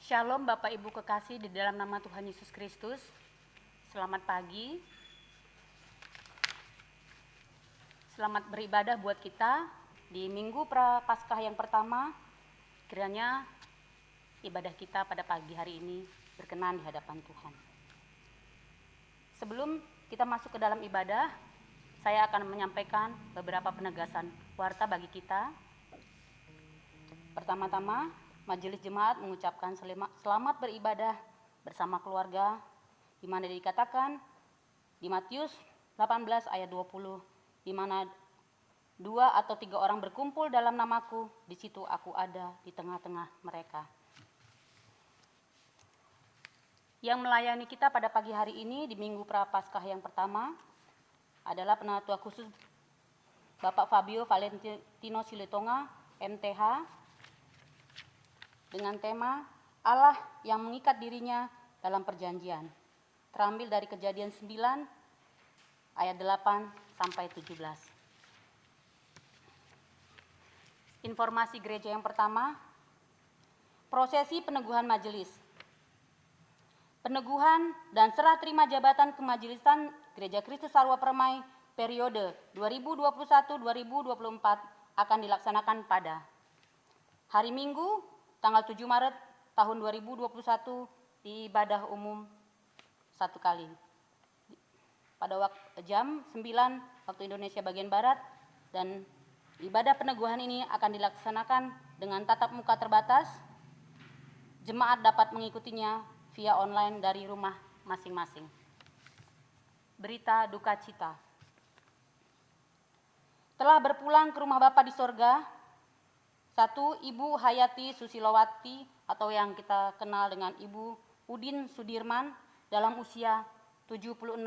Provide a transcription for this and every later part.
Shalom Bapak Ibu kekasih di dalam nama Tuhan Yesus Kristus. Selamat pagi. Selamat beribadah buat kita di Minggu Prapaskah yang pertama. Kiranya ibadah kita pada pagi hari ini berkenan di hadapan Tuhan. Sebelum kita masuk ke dalam ibadah, saya akan menyampaikan beberapa penegasan warta bagi kita. Pertama-tama, Majelis Jemaat mengucapkan selamat beribadah bersama keluarga, di mana dikatakan di Matius 18 ayat 20, di mana 2 atau 3 orang berkumpul dalam namaku, di situ aku ada di tengah-tengah mereka. Yang melayani kita pada pagi hari ini di Minggu Prapaskah yang pertama adalah Penatua Khusus Bapak Fabio Valentino Silutonga, MTH, dengan tema Allah yang mengikat dirinya dalam perjanjian, terambil dari Kejadian 9 ayat 8 sampai 17. Informasi gereja yang pertama, prosesi peneguhan majelis. Peneguhan dan serah terima jabatan kemajelisan Gereja Kristus Sarwa Permai periode 2021-2024 akan dilaksanakan pada hari Minggu tanggal 7 Maret tahun 2021 di ibadah umum satu kali. Pada waktu jam 9 waktu Indonesia bagian Barat, dan ibadah peneguhan ini akan dilaksanakan dengan tatap muka terbatas. Jemaat dapat mengikutinya via online dari rumah masing-masing. Berita duka cita. Telah berpulang ke rumah Bapa di sorga, satu, Ibu Hayati Susilowati atau yang kita kenal dengan Ibu Udin Sudirman dalam usia 76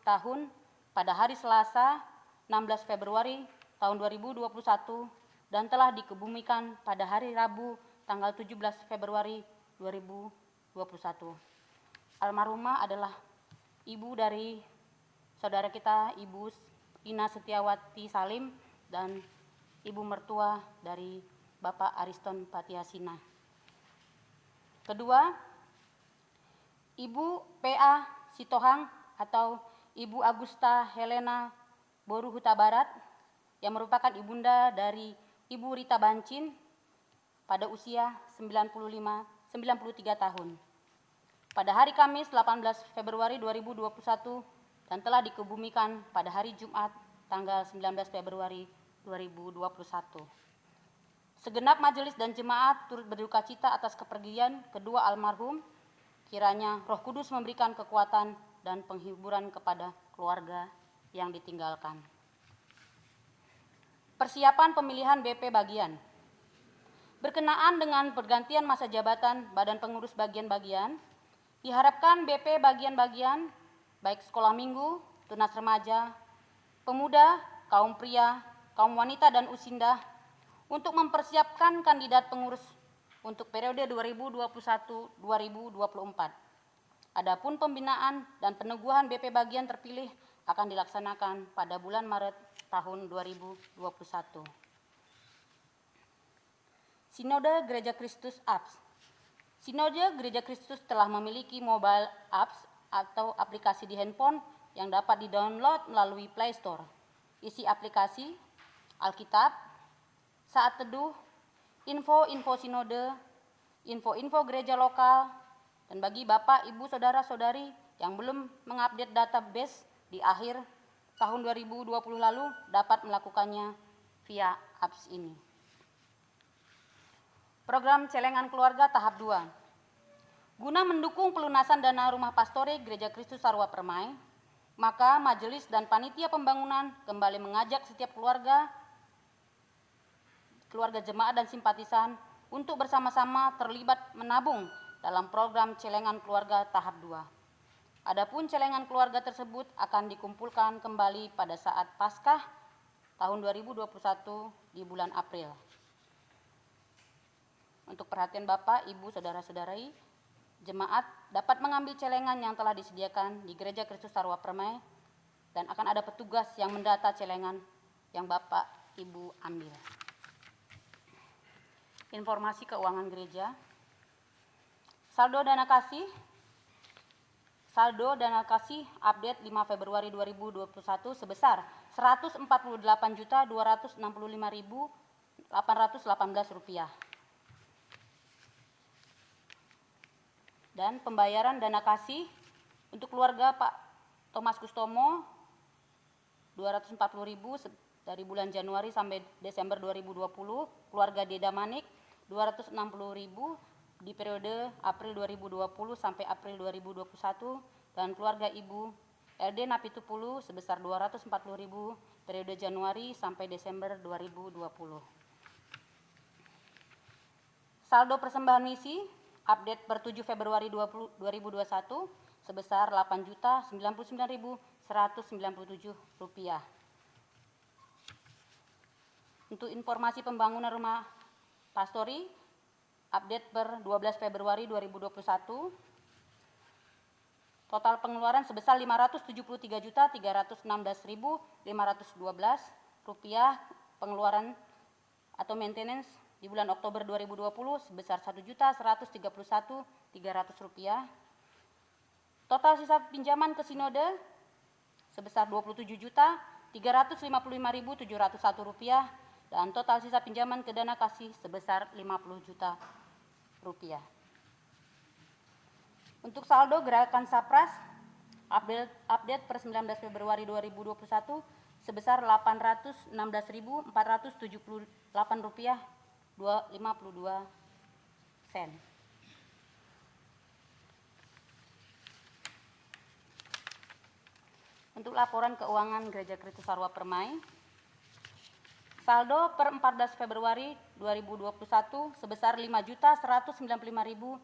tahun pada hari Selasa 16 Februari tahun 2021 dan telah dikebumikan pada hari Rabu tanggal 17 Februari 2021. Almarhumah adalah ibu dari saudara kita Ibu Ina Setiawati Salim dan ibu mertua dari Bapak Ariston Patiasina. Kedua, Ibu PA Sitohang atau Ibu Agusta Helena Boru Huta Barat yang merupakan ibunda dari Ibu Rita Bancin pada usia 93 tahun. Pada hari Kamis 18 Februari 2021 dan telah dikebumikan pada hari Jumat tanggal 19 Februari 2021. Segenap majelis dan jemaat turut berduka cita atas kepergian kedua almarhum. Kiranya Roh Kudus memberikan kekuatan dan penghiburan kepada keluarga yang ditinggalkan. Persiapan pemilihan BP bagian. Berkenaan dengan pergantian masa jabatan Badan Pengurus Bagian-bagian, diharapkan BP bagian-bagian, baik sekolah minggu, tunas remaja, pemuda, kaum pria, kaum wanita dan usindah, untuk mempersiapkan kandidat pengurus untuk periode 2021-2024. Adapun pembinaan dan peneguhan BP bagian terpilih akan dilaksanakan pada bulan Maret tahun 2021. Sinode Gereja Kristus Apps. Sinode Gereja Kristus telah memiliki mobile apps atau aplikasi di handphone yang dapat di-download melalui Play Store. Isi aplikasi Alkitab, Saat Teduh, info-info sinode, info-info gereja lokal, dan bagi Bapak, Ibu, Saudara-saudari yang belum mengupdate database di akhir tahun 2020 lalu dapat melakukannya via apps ini. Program Celengan Keluarga tahap 2. Guna mendukung pelunasan dana rumah pastori Gereja Kristus Sarwa Permai, maka majelis dan panitia pembangunan kembali mengajak setiap keluarga jemaat dan simpatisan untuk bersama-sama terlibat menabung dalam program Celengan Keluarga tahap 2. Adapun celengan keluarga tersebut akan dikumpulkan kembali pada saat Paskah tahun 2021 di bulan April. Untuk perhatian Bapak, Ibu, Saudara-saudari, jemaat dapat mengambil celengan yang telah disediakan di Gereja Kristus Sarwa Permai dan akan ada petugas yang mendata celengan yang Bapak, Ibu ambil. Informasi keuangan gereja. Saldo dana kasih update 5 Februari 2021 sebesar Rp148.265.818. Dan pembayaran dana kasih untuk keluarga Pak Thomas Kustomo 240.000 dari bulan Januari sampai Desember 2020, keluarga Deda Manik 260.000 di periode April 2020 sampai April 2021, dan keluarga Ibu LD Napitupulu sebesar 240.000 periode Januari sampai Desember 2020. Saldo persembahan misi update per 7 Februari 2021 sebesar Rp8.099.197. Untuk informasi pembangunan rumah pastori, update per 12 Februari 2021, total pengeluaran sebesar Rp573.316.512 pengeluaran atau maintenance di bulan Oktober 2020 sebesar Rp1.131.300. Total sisa pinjaman ke sinode sebesar Rp27.355.701 dan total sisa pinjaman ke dana kasih sebesar Rp50 juta. Untuk saldo gerakan Sapras update per 19 Februari 2021 sebesar Rp816.478.52. Untuk laporan keuangan Gereja Kristus Sarwa Permai, saldo per 14 Februari 2021 sebesar Rp5.195.919.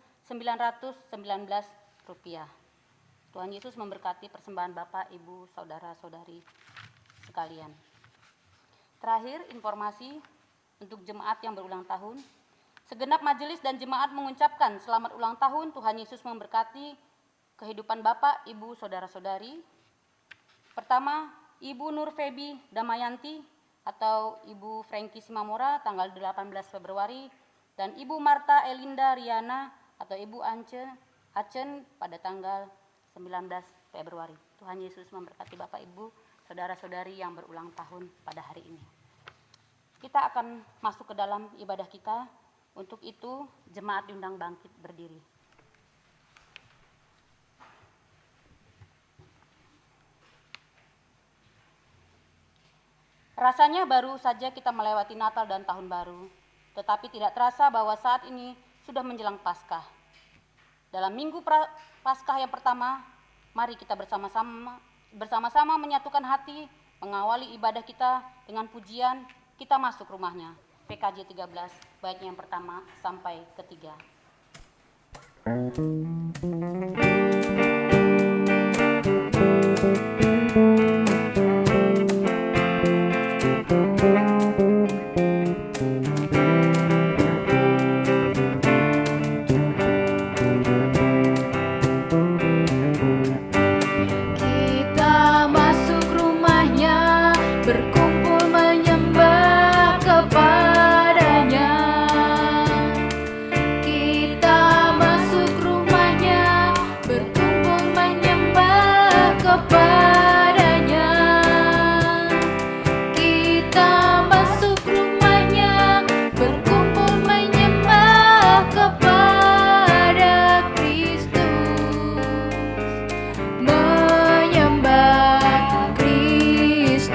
Tuhan Yesus memberkati persembahan Bapak, Ibu, Saudara-saudari sekalian. Terakhir, informasi untuk jemaat yang berulang tahun. Segenap majelis dan jemaat mengucapkan selamat ulang tahun. Tuhan Yesus memberkati kehidupan Bapak, Ibu, Saudara-saudari. Pertama, Ibu Nur Febi Damayanti atau Ibu Frankie Simamora tanggal 18 Februari dan Ibu Marta Elinda Riana atau Ibu Acen pada tanggal 19 Februari. Tuhan Yesus memberkati Bapak, Ibu, Saudara-saudari yang berulang tahun pada hari ini. Kita akan masuk ke dalam ibadah kita. Untuk itu, jemaat diundang bangkit berdiri. Rasanya baru saja kita melewati Natal dan Tahun Baru, tetapi tidak terasa bahwa saat ini sudah menjelang Paskah. Dalam Minggu Paskah yang pertama, mari kita bersama-sama menyatukan hati, mengawali ibadah kita dengan pujian. Kita masuk rumahnya. PKJ 13, bait yang pertama sampai ketiga.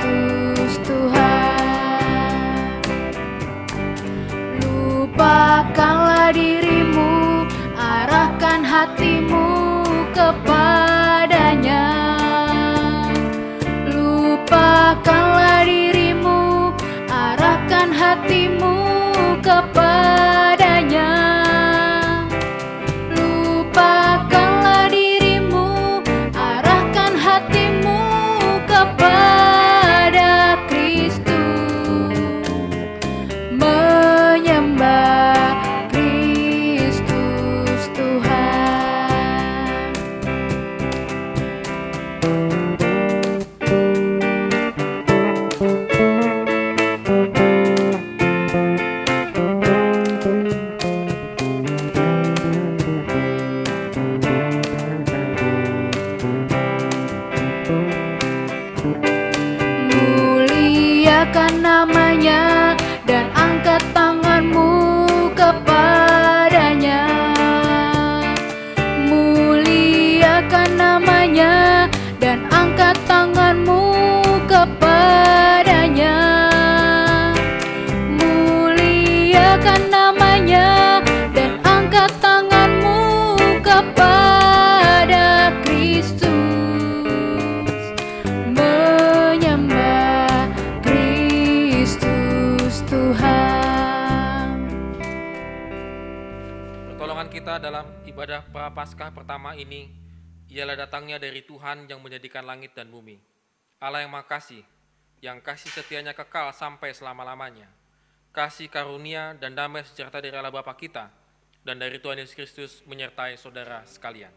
Kristus muliakan namanya dan angkat tanganmu kepadanya. Muliakan namanya dan angkat tanganmu kepadanya. Muliakan namanya dan angkat tanganmu kepada Kristus. Menyembah Kristus Tuhan. Pertolongan kita dalam ibadah Prapaskah pertama ini ialah datangnya dari Tuhan yang menjadikan langit dan bumi. Allah yang makasih, yang kasih setianya kekal sampai selama-lamanya. Kasih karunia dan damai sejahtera dari Allah Bapa kita dan dari Tuhan Yesus Kristus menyertai saudara sekalian.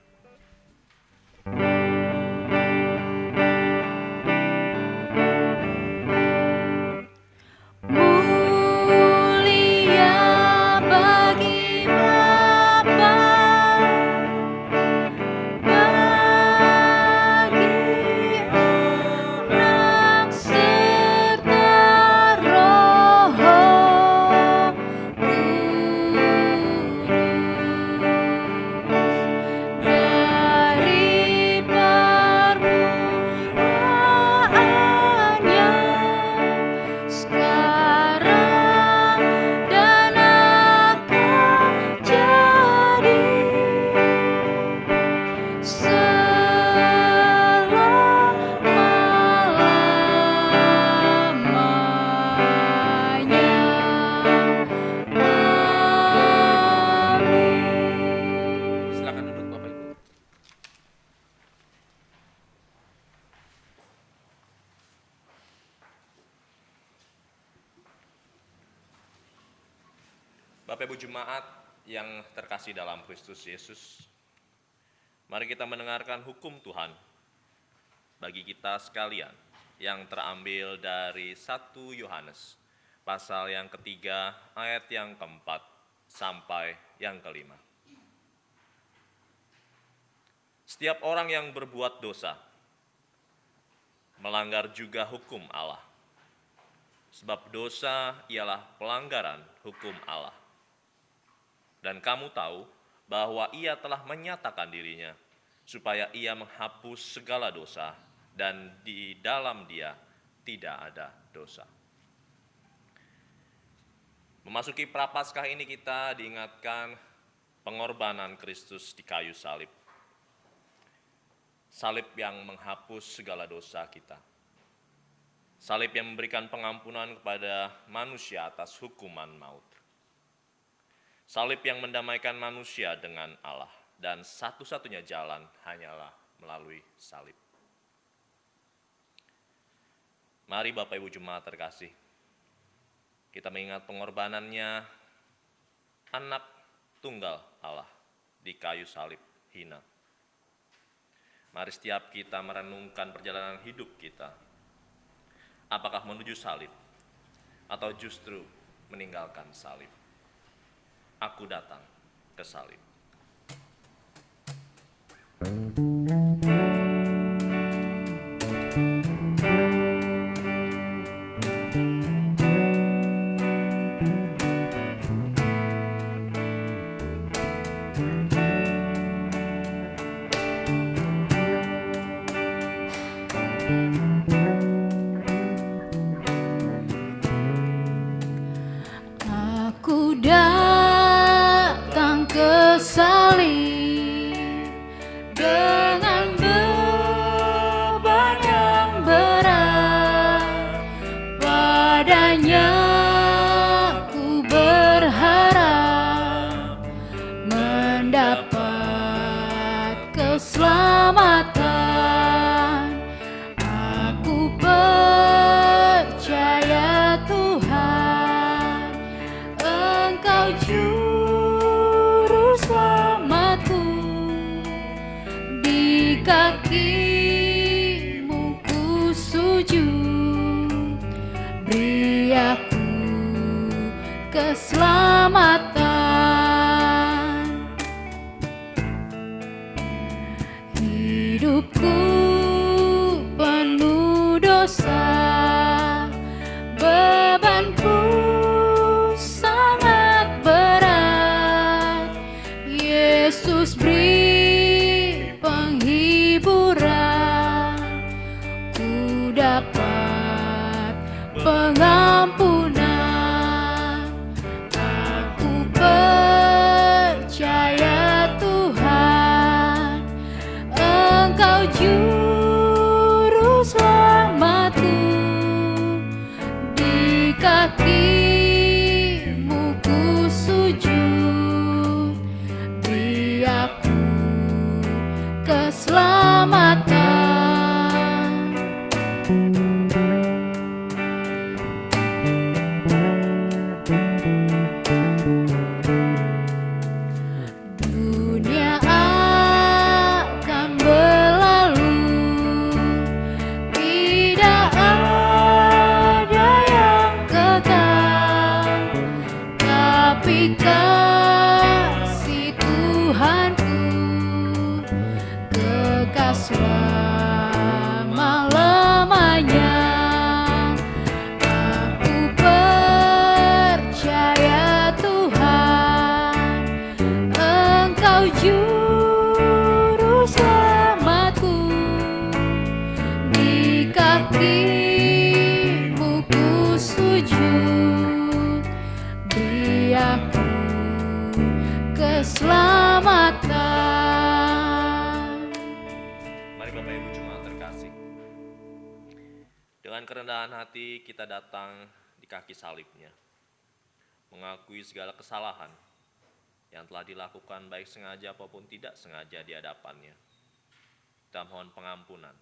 Bapak Ibu Jemaat yang terkasih dalam Kristus Yesus, mari kita mendengarkan hukum Tuhan bagi kita sekalian yang terambil dari 1 Yohanes pasal yang ketiga ayat yang keempat sampai yang kelima. Setiap orang yang berbuat dosa melanggar juga hukum Allah, sebab dosa ialah pelanggaran hukum Allah. Dan kamu tahu bahwa Ia telah menyatakan dirinya supaya Ia menghapus segala dosa dan di dalam Dia tidak ada dosa. Memasuki Prapaskah ini kita diingatkan pengorbanan Kristus di kayu salib. Salib yang menghapus segala dosa kita. Salib yang memberikan pengampunan kepada manusia atas hukuman maut. Salib yang mendamaikan manusia dengan Allah, dan satu-satunya jalan hanyalah melalui salib. Mari Bapak Ibu Jemaat terkasih, kita mengingat pengorbanannya anak tunggal Allah di kayu salib hina. Mari setiap kita merenungkan perjalanan hidup kita, apakah menuju salib atau justru meninggalkan salib. Aku datang ke salib. Aku datang ke salib dengan beban yang berat. Padanya ku berharap mendapat keselamatan. Aku percaya Tuhan, Engkau juru selamatku. Di kakimu ku sujud, beri aku keselamatan. Hidupku penuh dosa, pengampunan. Aku percaya Tuhan, Engkau juru selamatku. Di kakimu ku sujud, beri aku keselamatan. Dunia akan berlalu, tidak ada yang kekal, tapi kasih Tuhanku kekal selama-lamanya. Aku percaya Tuhan, Engkau juru selamatku. Di kakimu ku sujud, beri aku keselamatan. Mari Bapak Ibu jemaat terkasih, dengan kerendahan hati kita datang di kaki salibnya, mengakui segala kesalahan yang telah dilakukan baik sengaja maupun tidak sengaja di hadapannya. Kita mohon pengampunan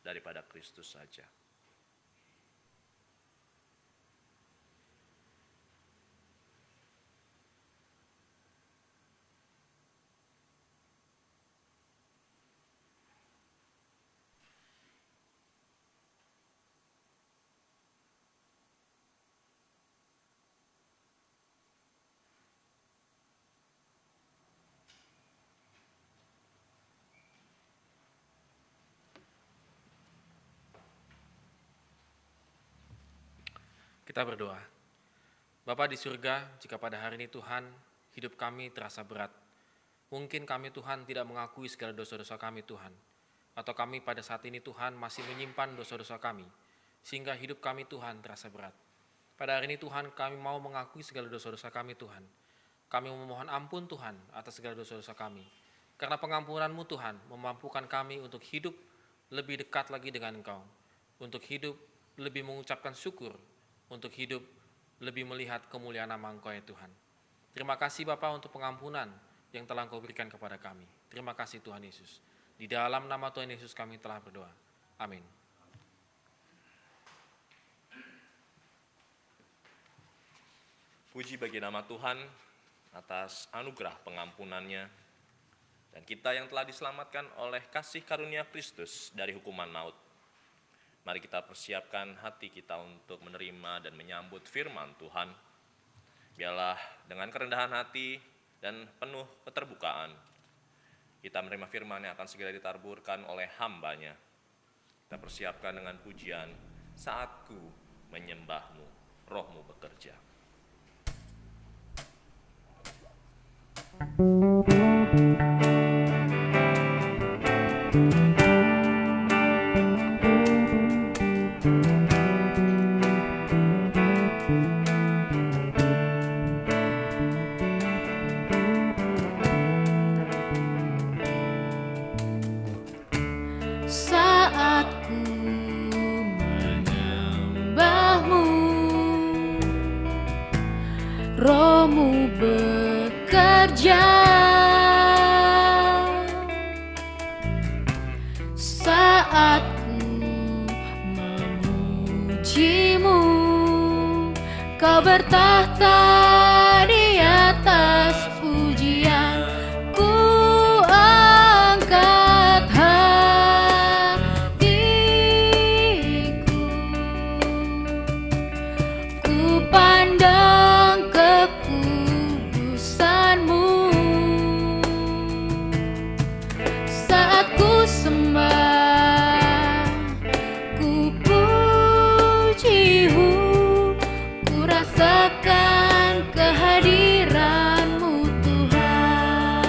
daripada Kristus saja. Kita berdoa. Bapa di surga, jika pada hari ini Tuhan, hidup kami terasa berat. Mungkin kami Tuhan tidak mengakui segala dosa-dosa kami Tuhan. Atau kami pada saat ini Tuhan masih menyimpan dosa-dosa kami, sehingga hidup kami Tuhan terasa berat. Pada hari ini Tuhan, kami mau mengakui segala dosa-dosa kami Tuhan. Kami memohon ampun Tuhan atas segala dosa-dosa kami. Karena pengampunan-Mu Tuhan memampukan kami untuk hidup lebih dekat lagi dengan Engkau. Untuk hidup lebih mengucapkan syukur, untuk hidup lebih melihat kemuliaan nama Engkau ya Tuhan. Terima kasih Bapa untuk pengampunan yang telah Engkau berikan kepada kami. Terima kasih Tuhan Yesus. Di dalam nama Tuhan Yesus kami telah berdoa. Amin. Puji bagi nama Tuhan atas anugerah pengampunannya, dan kita yang telah diselamatkan oleh kasih karunia Kristus dari hukuman maut. Mari kita persiapkan hati kita untuk menerima dan menyambut firman Tuhan. Biarlah dengan kerendahan hati dan penuh keterbukaan, kita menerima firman yang akan segera ditaburkan oleh hamba-Nya. Kita persiapkan dengan pujian, saatku menyembah-Mu, Roh-Mu bekerja. Saat ku menyembah-Mu, Roh-Mu bekerja. Saat ku memuji-Mu, Kau bertahta di atas pujian. Ku angkat hatiku, ku pandang kekudusan-Mu. Saat ku sembah, ku puji-Mu, ku rasakan kehadiran-Mu Tuhan.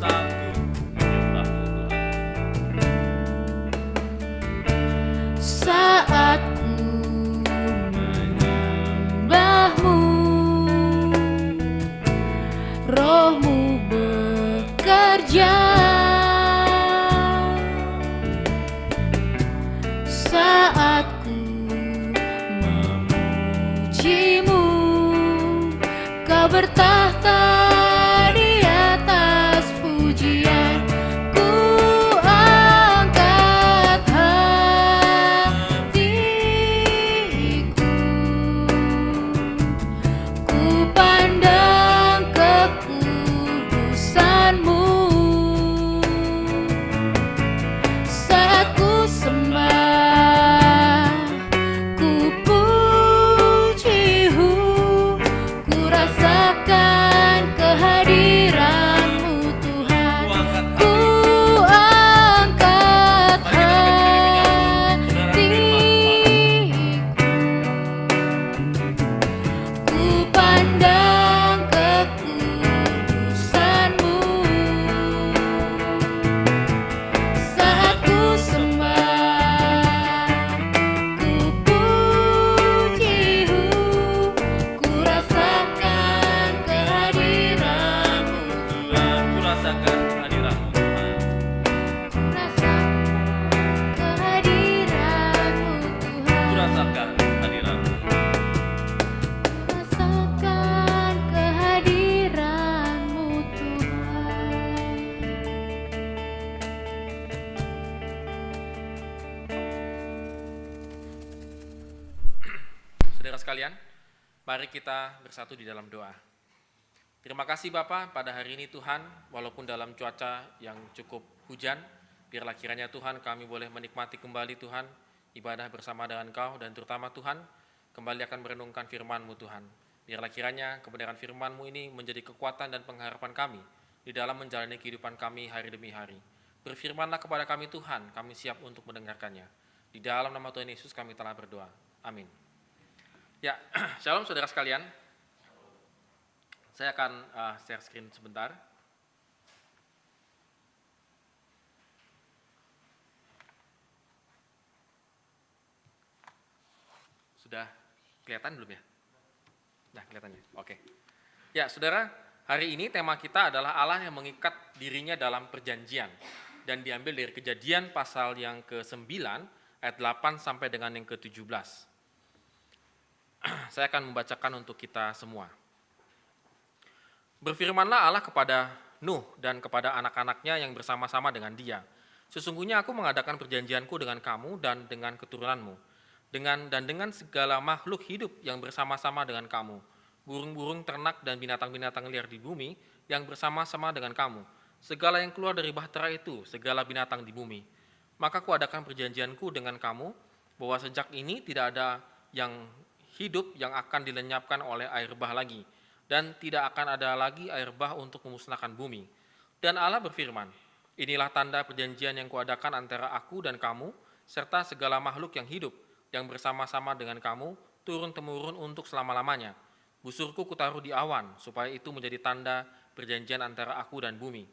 Saatku menyembah-Mu Tuhan. Saat bertahta di atas pujian. Ku angkat hatiku, ku pandang kekudusan-Mu. Saat ku sembah, ku puji-Mu, ku rasakan kehadiran-Mu Tuhan. Ku angkat hatiku, ku pandang kekudusan-Mu. Saat ku sembah, ku puji-Mu, ku rasakan kehadiran-Mu Tuhan, ku rasakan hadirat-Mu Tuhan. Ku rasakan kehadiran-Mu Tuhan. Ku rasakan hadirat-Mu. Rasakan kehadiran-Mu Tuhan. Saudara sekalian, mari kita bersatu di dalam doa. Terima kasih Bapa, pada hari ini Tuhan, walaupun dalam cuaca yang cukup hujan, biarlah kiranya Tuhan kami boleh menikmati kembali Tuhan, ibadah bersama dengan Kau, dan terutama Tuhan, kembali akan merenungkan firman-Mu Tuhan. Biarlah kiranya kebenaran firman-Mu ini menjadi kekuatan dan pengharapan kami di dalam menjalani kehidupan kami hari demi hari. Berfirmanlah kepada kami Tuhan, kami siap untuk mendengarkannya. Di dalam nama Tuhan Yesus kami telah berdoa. Amin. Ya, shalom saudara sekalian. Saya akan share screen sebentar. Sudah kelihatan belum ya? Nah, kelihatan ya? Oke. Ya, saudara, hari ini tema kita adalah Allah yang mengikat dirinya dalam perjanjian. Dan diambil dari Kejadian pasal yang ke-9, ayat 8 sampai dengan yang ke-17. Saya akan membacakan untuk kita semua. Berfirmanlah Allah kepada Nuh dan kepada anak-anaknya yang bersama-sama dengan dia. Sesungguhnya aku mengadakan perjanjianku dengan kamu dan dengan keturunanmu, dengan segala makhluk hidup yang bersama-sama dengan kamu, burung-burung, ternak, dan binatang-binatang liar di bumi yang bersama-sama dengan kamu, segala yang keluar dari bahtera itu, segala binatang di bumi. Maka kuadakan perjanjianku dengan kamu, bahwa sejak ini tidak ada yang hidup yang akan dilenyapkan oleh air bah lagi, dan tidak akan ada lagi air bah untuk memusnahkan bumi. Dan Allah berfirman, inilah tanda perjanjian yang kuadakan antara aku dan kamu, serta segala makhluk yang hidup, yang bersama-sama dengan kamu, turun-temurun untuk selama-lamanya. Busurku kutaruh di awan, supaya itu menjadi tanda perjanjian antara aku dan bumi.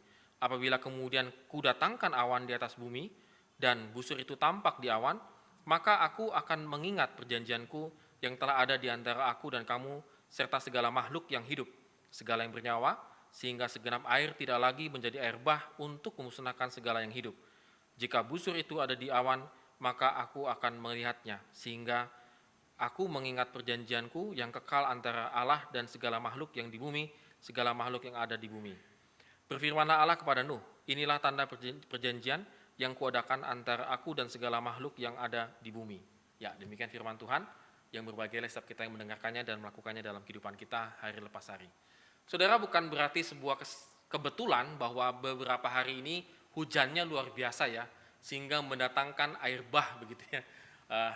Apabila kemudian kudatangkan awan di atas bumi, dan busur itu tampak di awan, maka aku akan mengingat perjanjianku yang telah ada di antara aku dan kamu, serta segala makhluk yang hidup, segala yang bernyawa, sehingga segenap air tidak lagi menjadi air bah untuk memusnahkan segala yang hidup. Jika busur itu ada di awan, maka aku akan melihatnya, sehingga aku mengingat perjanjianku yang kekal antara Allah dan segala makhluk yang di bumi, segala makhluk yang ada di bumi. Berfirmanlah Allah kepada Nuh, inilah tanda perjanjian yang kuadakan antara aku dan segala makhluk yang ada di bumi. Ya, demikian firman Tuhan yang berbahagialah setiap kita yang mendengarkannya dan melakukannya dalam kehidupan kita hari lepas hari. Saudara, bukan berarti sebuah kebetulan bahwa beberapa hari ini hujannya luar biasa ya, sehingga mendatangkan air bah begitu ya.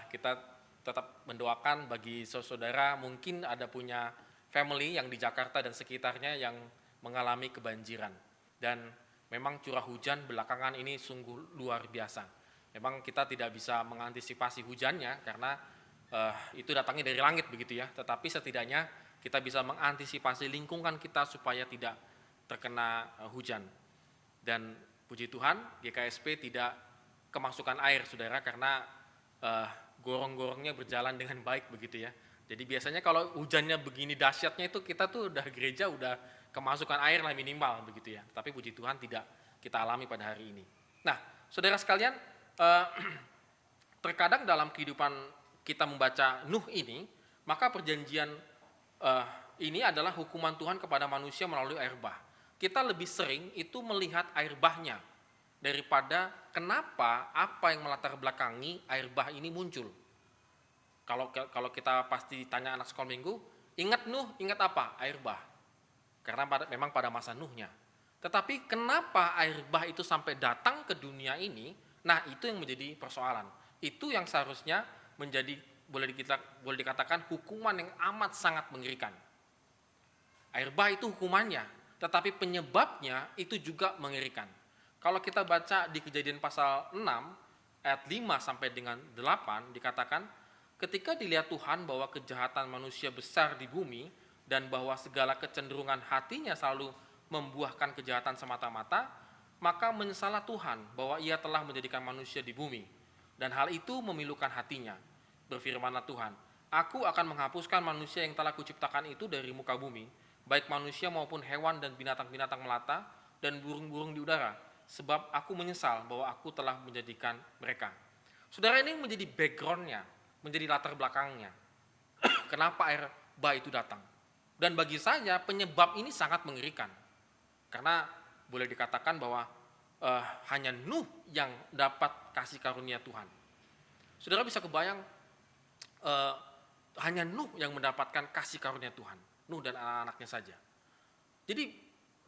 Kita tetap mendoakan bagi saudara mungkin ada punya family yang di Jakarta dan sekitarnya yang mengalami kebanjiran. Dan memang curah hujan belakangan ini sungguh luar biasa. Memang kita tidak bisa mengantisipasi hujannya karena itu datangnya dari langit begitu ya, tetapi setidaknya kita bisa mengantisipasi lingkungan kita supaya tidak terkena hujan. Dan puji Tuhan, GKSP tidak kemasukan air saudara karena gorong-gorongnya berjalan dengan baik begitu ya. Jadi biasanya kalau hujannya begini dahsyatnya itu kita tuh udah gereja udah kemasukan air lah minimal begitu ya. Tapi puji Tuhan tidak kita alami pada hari ini. Nah, saudara sekalian, terkadang dalam kehidupan kita membaca Nuh ini, maka perjanjian ini adalah hukuman Tuhan kepada manusia melalui air bah. Kita lebih sering itu melihat air bahnya daripada kenapa, apa yang melatar belakangi air bah ini muncul. Kalau kita pasti tanya anak sekolah minggu, ingat Nuh, ingat apa? Air bah. Karena memang pada masa Nuhnya. Tetapi kenapa air bah itu sampai datang ke dunia ini? Nah, itu yang menjadi persoalan. Itu yang seharusnya menjadi boleh dikatakan hukuman yang amat sangat mengerikan. Air bah itu hukumannya, tetapi penyebabnya itu juga mengerikan. Kalau kita baca di Kejadian pasal 6 ayat 5 sampai dengan 8 dikatakan, ketika dilihat Tuhan bahwa kejahatan manusia besar di bumi dan bahwa segala kecenderungan hatinya selalu membuahkan kejahatan semata-mata, maka menyesallah Tuhan bahwa ia telah menjadikan manusia di bumi, dan hal itu memilukan hatinya. Berfirmanlah Tuhan, aku akan menghapuskan manusia yang telah kuciptakan itu dari muka bumi, baik manusia maupun hewan dan binatang-binatang melata dan burung-burung di udara, sebab aku menyesal bahwa aku telah menjadikan mereka. Saudara, ini menjadi backgroundnya, menjadi latar belakangnya. Kenapa air bah itu datang? Dan bagi saya penyebab ini sangat mengerikan. Karena boleh dikatakan bahwa hanya Nuh yang dapat kasih karunia Tuhan. Saudara bisa kebayang hanya Nuh yang mendapatkan kasih karunia Tuhan. Nuh dan anak-anaknya saja. Jadi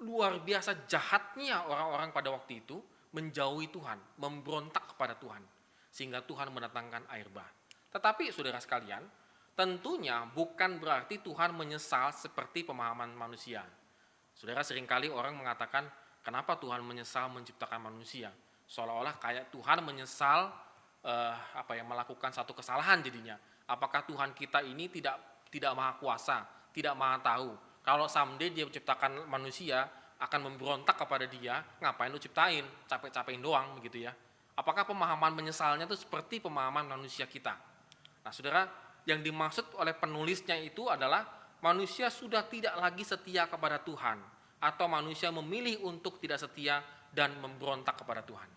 luar biasa jahatnya orang-orang pada waktu itu menjauhi Tuhan, memberontak kepada Tuhan. Sehingga Tuhan mendatangkan air bah. Tetapi saudara sekalian, tentunya bukan berarti Tuhan menyesal seperti pemahaman manusia. Saudara, seringkali orang mengatakan, kenapa Tuhan menyesal menciptakan manusia? Seolah-olah kayak Tuhan menyesal melakukan satu kesalahan jadinya. Apakah Tuhan kita ini tidak maha kuasa, tidak maha tahu? Kalau someday dia menciptakan manusia, akan memberontak kepada dia, ngapain lu ciptain? Capek-capekin doang begitu ya. Apakah pemahaman menyesalnya itu seperti pemahaman manusia kita? Nah saudara, yang dimaksud oleh penulisnya itu adalah manusia sudah tidak lagi setia kepada Tuhan, atau manusia memilih untuk tidak setia dan memberontak kepada Tuhan.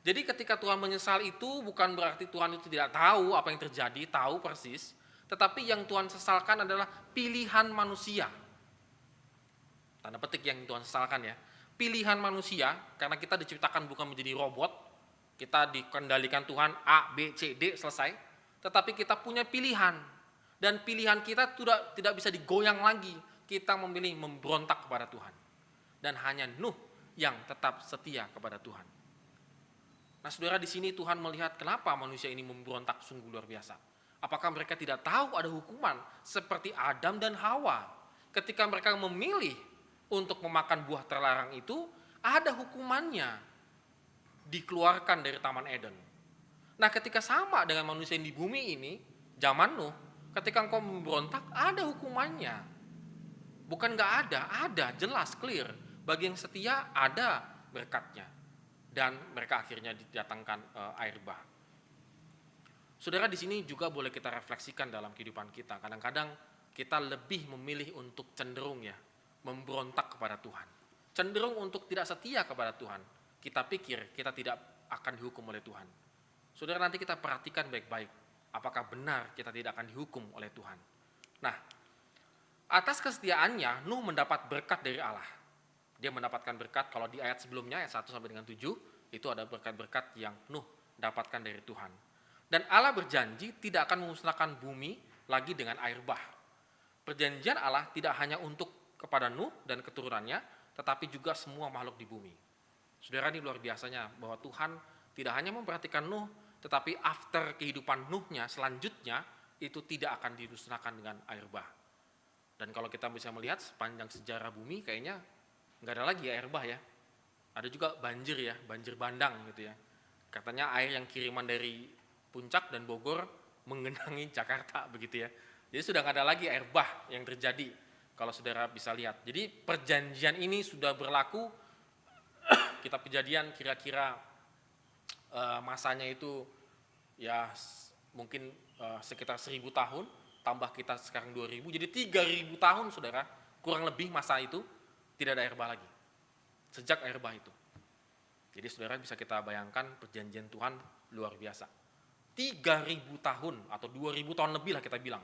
Jadi ketika Tuhan menyesal itu bukan berarti Tuhan itu tidak tahu apa yang terjadi, tahu persis, tetapi yang Tuhan sesalkan adalah pilihan manusia. Tanda petik yang Tuhan sesalkan ya. Pilihan manusia, karena kita diciptakan bukan menjadi robot, kita dikendalikan Tuhan A, B, C, D, selesai. Tetapi kita punya pilihan. Dan pilihan kita tidak bisa digoyang lagi. Kita memilih memberontak kepada Tuhan. Dan hanya Nuh yang tetap setia kepada Tuhan. Nah saudara, di sini Tuhan melihat kenapa manusia ini memberontak sungguh luar biasa. Apakah mereka tidak tahu ada hukuman seperti Adam dan Hawa? Ketika mereka memilih untuk memakan buah terlarang itu, ada hukumannya. Dikeluarkan dari Taman Eden. Nah ketika sama dengan manusia yang di bumi ini, zaman Nuh, ketika engkau memberontak, ada hukumannya. Bukan nggak ada, jelas, clear. Bagi yang setia, ada berkatnya. Dan mereka akhirnya didatangkan air bah. Saudara, di sini juga boleh kita refleksikan dalam kehidupan kita. Kadang-kadang kita lebih memilih untuk cenderung memberontak kepada Tuhan. Cenderung untuk tidak setia kepada Tuhan. Kita pikir kita tidak akan dihukum oleh Tuhan. Saudara, nanti kita perhatikan baik-baik. Apakah benar kita tidak akan dihukum oleh Tuhan? Nah, atas kesetiaannya Nuh mendapat berkat dari Allah. Dia mendapatkan berkat, kalau di ayat sebelumnya, ayat 1 sampai dengan 7, itu ada berkat-berkat yang Nuh dapatkan dari Tuhan. Dan Allah berjanji tidak akan memusnahkan bumi lagi dengan air bah. Perjanjian Allah tidak hanya untuk kepada Nuh dan keturunannya, tetapi juga semua makhluk di bumi. Saudara, ini luar biasanya bahwa Tuhan tidak hanya memperhatikan Nuh, tetapi after kehidupan Nuhnya selanjutnya itu tidak akan dimusnahkan dengan air bah. Dan kalau kita bisa melihat sepanjang sejarah bumi kayaknya nggak ada lagi air bah ya. Ada juga banjir ya, banjir bandang gitu ya. Katanya air yang kiriman dari Puncak dan Bogor menggenangi Jakarta begitu ya. Jadi sudah nggak ada lagi air bah yang terjadi kalau saudara bisa lihat. Jadi perjanjian ini sudah berlaku. Kitab Kejadian kira-kira masanya itu ya mungkin sekitar 1000 tahun, tambah kita sekarang 2000, jadi 3000 tahun saudara, kurang lebih masa itu tidak ada air bah lagi, sejak air bah itu. Jadi saudara bisa kita bayangkan perjanjian Tuhan luar biasa. 3000 tahun atau 2000 tahun lebih lah kita bilang,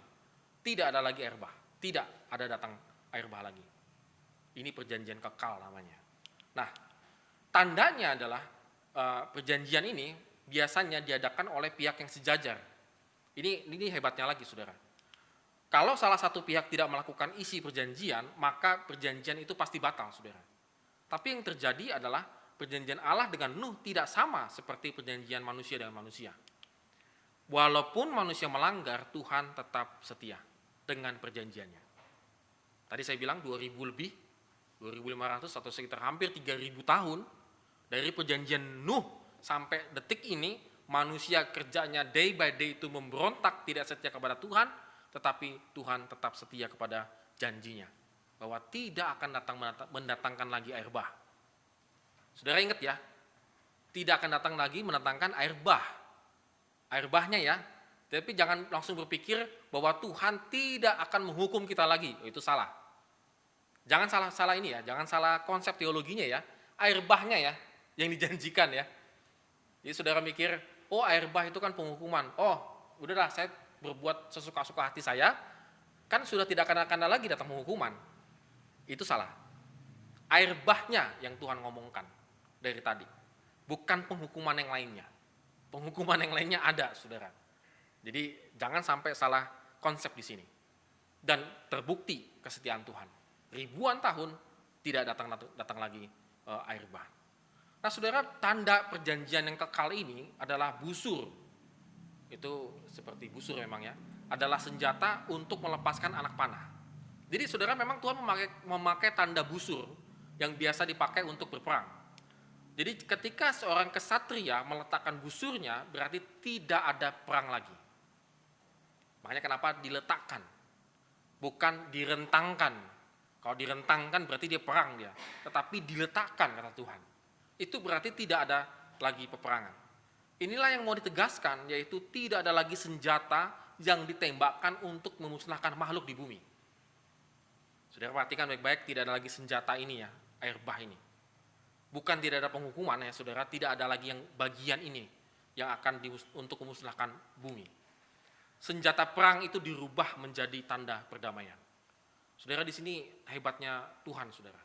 tidak ada lagi air bah, tidak ada datang air bah lagi. Ini perjanjian kekal namanya. Nah, tandanya adalah perjanjian ini biasanya diadakan oleh pihak yang sejajar. Ini hebatnya lagi, saudara. Kalau salah satu pihak tidak melakukan isi perjanjian, maka perjanjian itu pasti batal, saudara. Tapi yang terjadi adalah perjanjian Allah dengan Nuh tidak sama seperti perjanjian manusia dengan manusia. Walaupun manusia melanggar, Tuhan tetap setia dengan perjanjiannya. Tadi saya bilang 2000 lebih, 2500 atau sekitar hampir 3000 tahun dari perjanjian Nuh sampai detik ini, manusia kerjanya day by day itu memberontak, tidak setia kepada Tuhan, tetapi Tuhan tetap setia kepada janjinya bahwa tidak akan mendatangkan lagi air bah. Saudara ingat ya, tidak akan datang lagi mendatangkan air bah. Air bahnya ya, tapi jangan langsung berpikir bahwa Tuhan tidak akan menghukum kita lagi. Itu salah. Jangan salah ini ya, jangan salah konsep teologinya ya. Air bahnya ya, yang dijanjikan ya. Jadi saudara mikir, oh air bah itu kan penghukuman. Oh, udahlah saya berbuat sesuka-suka hati saya, kan sudah tidak akan lagi datang penghukuman. Itu salah. Air bahnya yang Tuhan ngomongkan dari tadi, bukan penghukuman yang lainnya. Penghukuman yang lainnya ada, saudara. Jadi jangan sampai salah konsep di sini. Dan terbukti kesetiaan Tuhan. Ribuan tahun tidak datang lagi air bah. Nah, saudara, tanda perjanjian yang kekal ini adalah busur. Itu seperti busur memang ya, adalah senjata untuk melepaskan anak panah. Jadi saudara, memang Tuhan memakai tanda busur yang biasa dipakai untuk berperang. Jadi ketika seorang kesatria meletakkan busurnya, berarti tidak ada perang lagi. Makanya kenapa diletakkan, bukan direntangkan. Kalau direntangkan berarti dia perang dia, tetapi diletakkan kata Tuhan. Itu berarti tidak ada lagi peperangan. Inilah yang mau ditegaskan, yaitu tidak ada lagi senjata yang ditembakkan untuk memusnahkan makhluk di bumi. Saudara perhatikan baik-baik, tidak ada lagi senjata ini ya, air bah ini. Bukan tidak ada penghukuman ya saudara, tidak ada lagi yang bagian ini yang akan untuk memusnahkan bumi. Senjata perang itu dirubah menjadi tanda perdamaian. Saudara, di sini hebatnya Tuhan, saudara.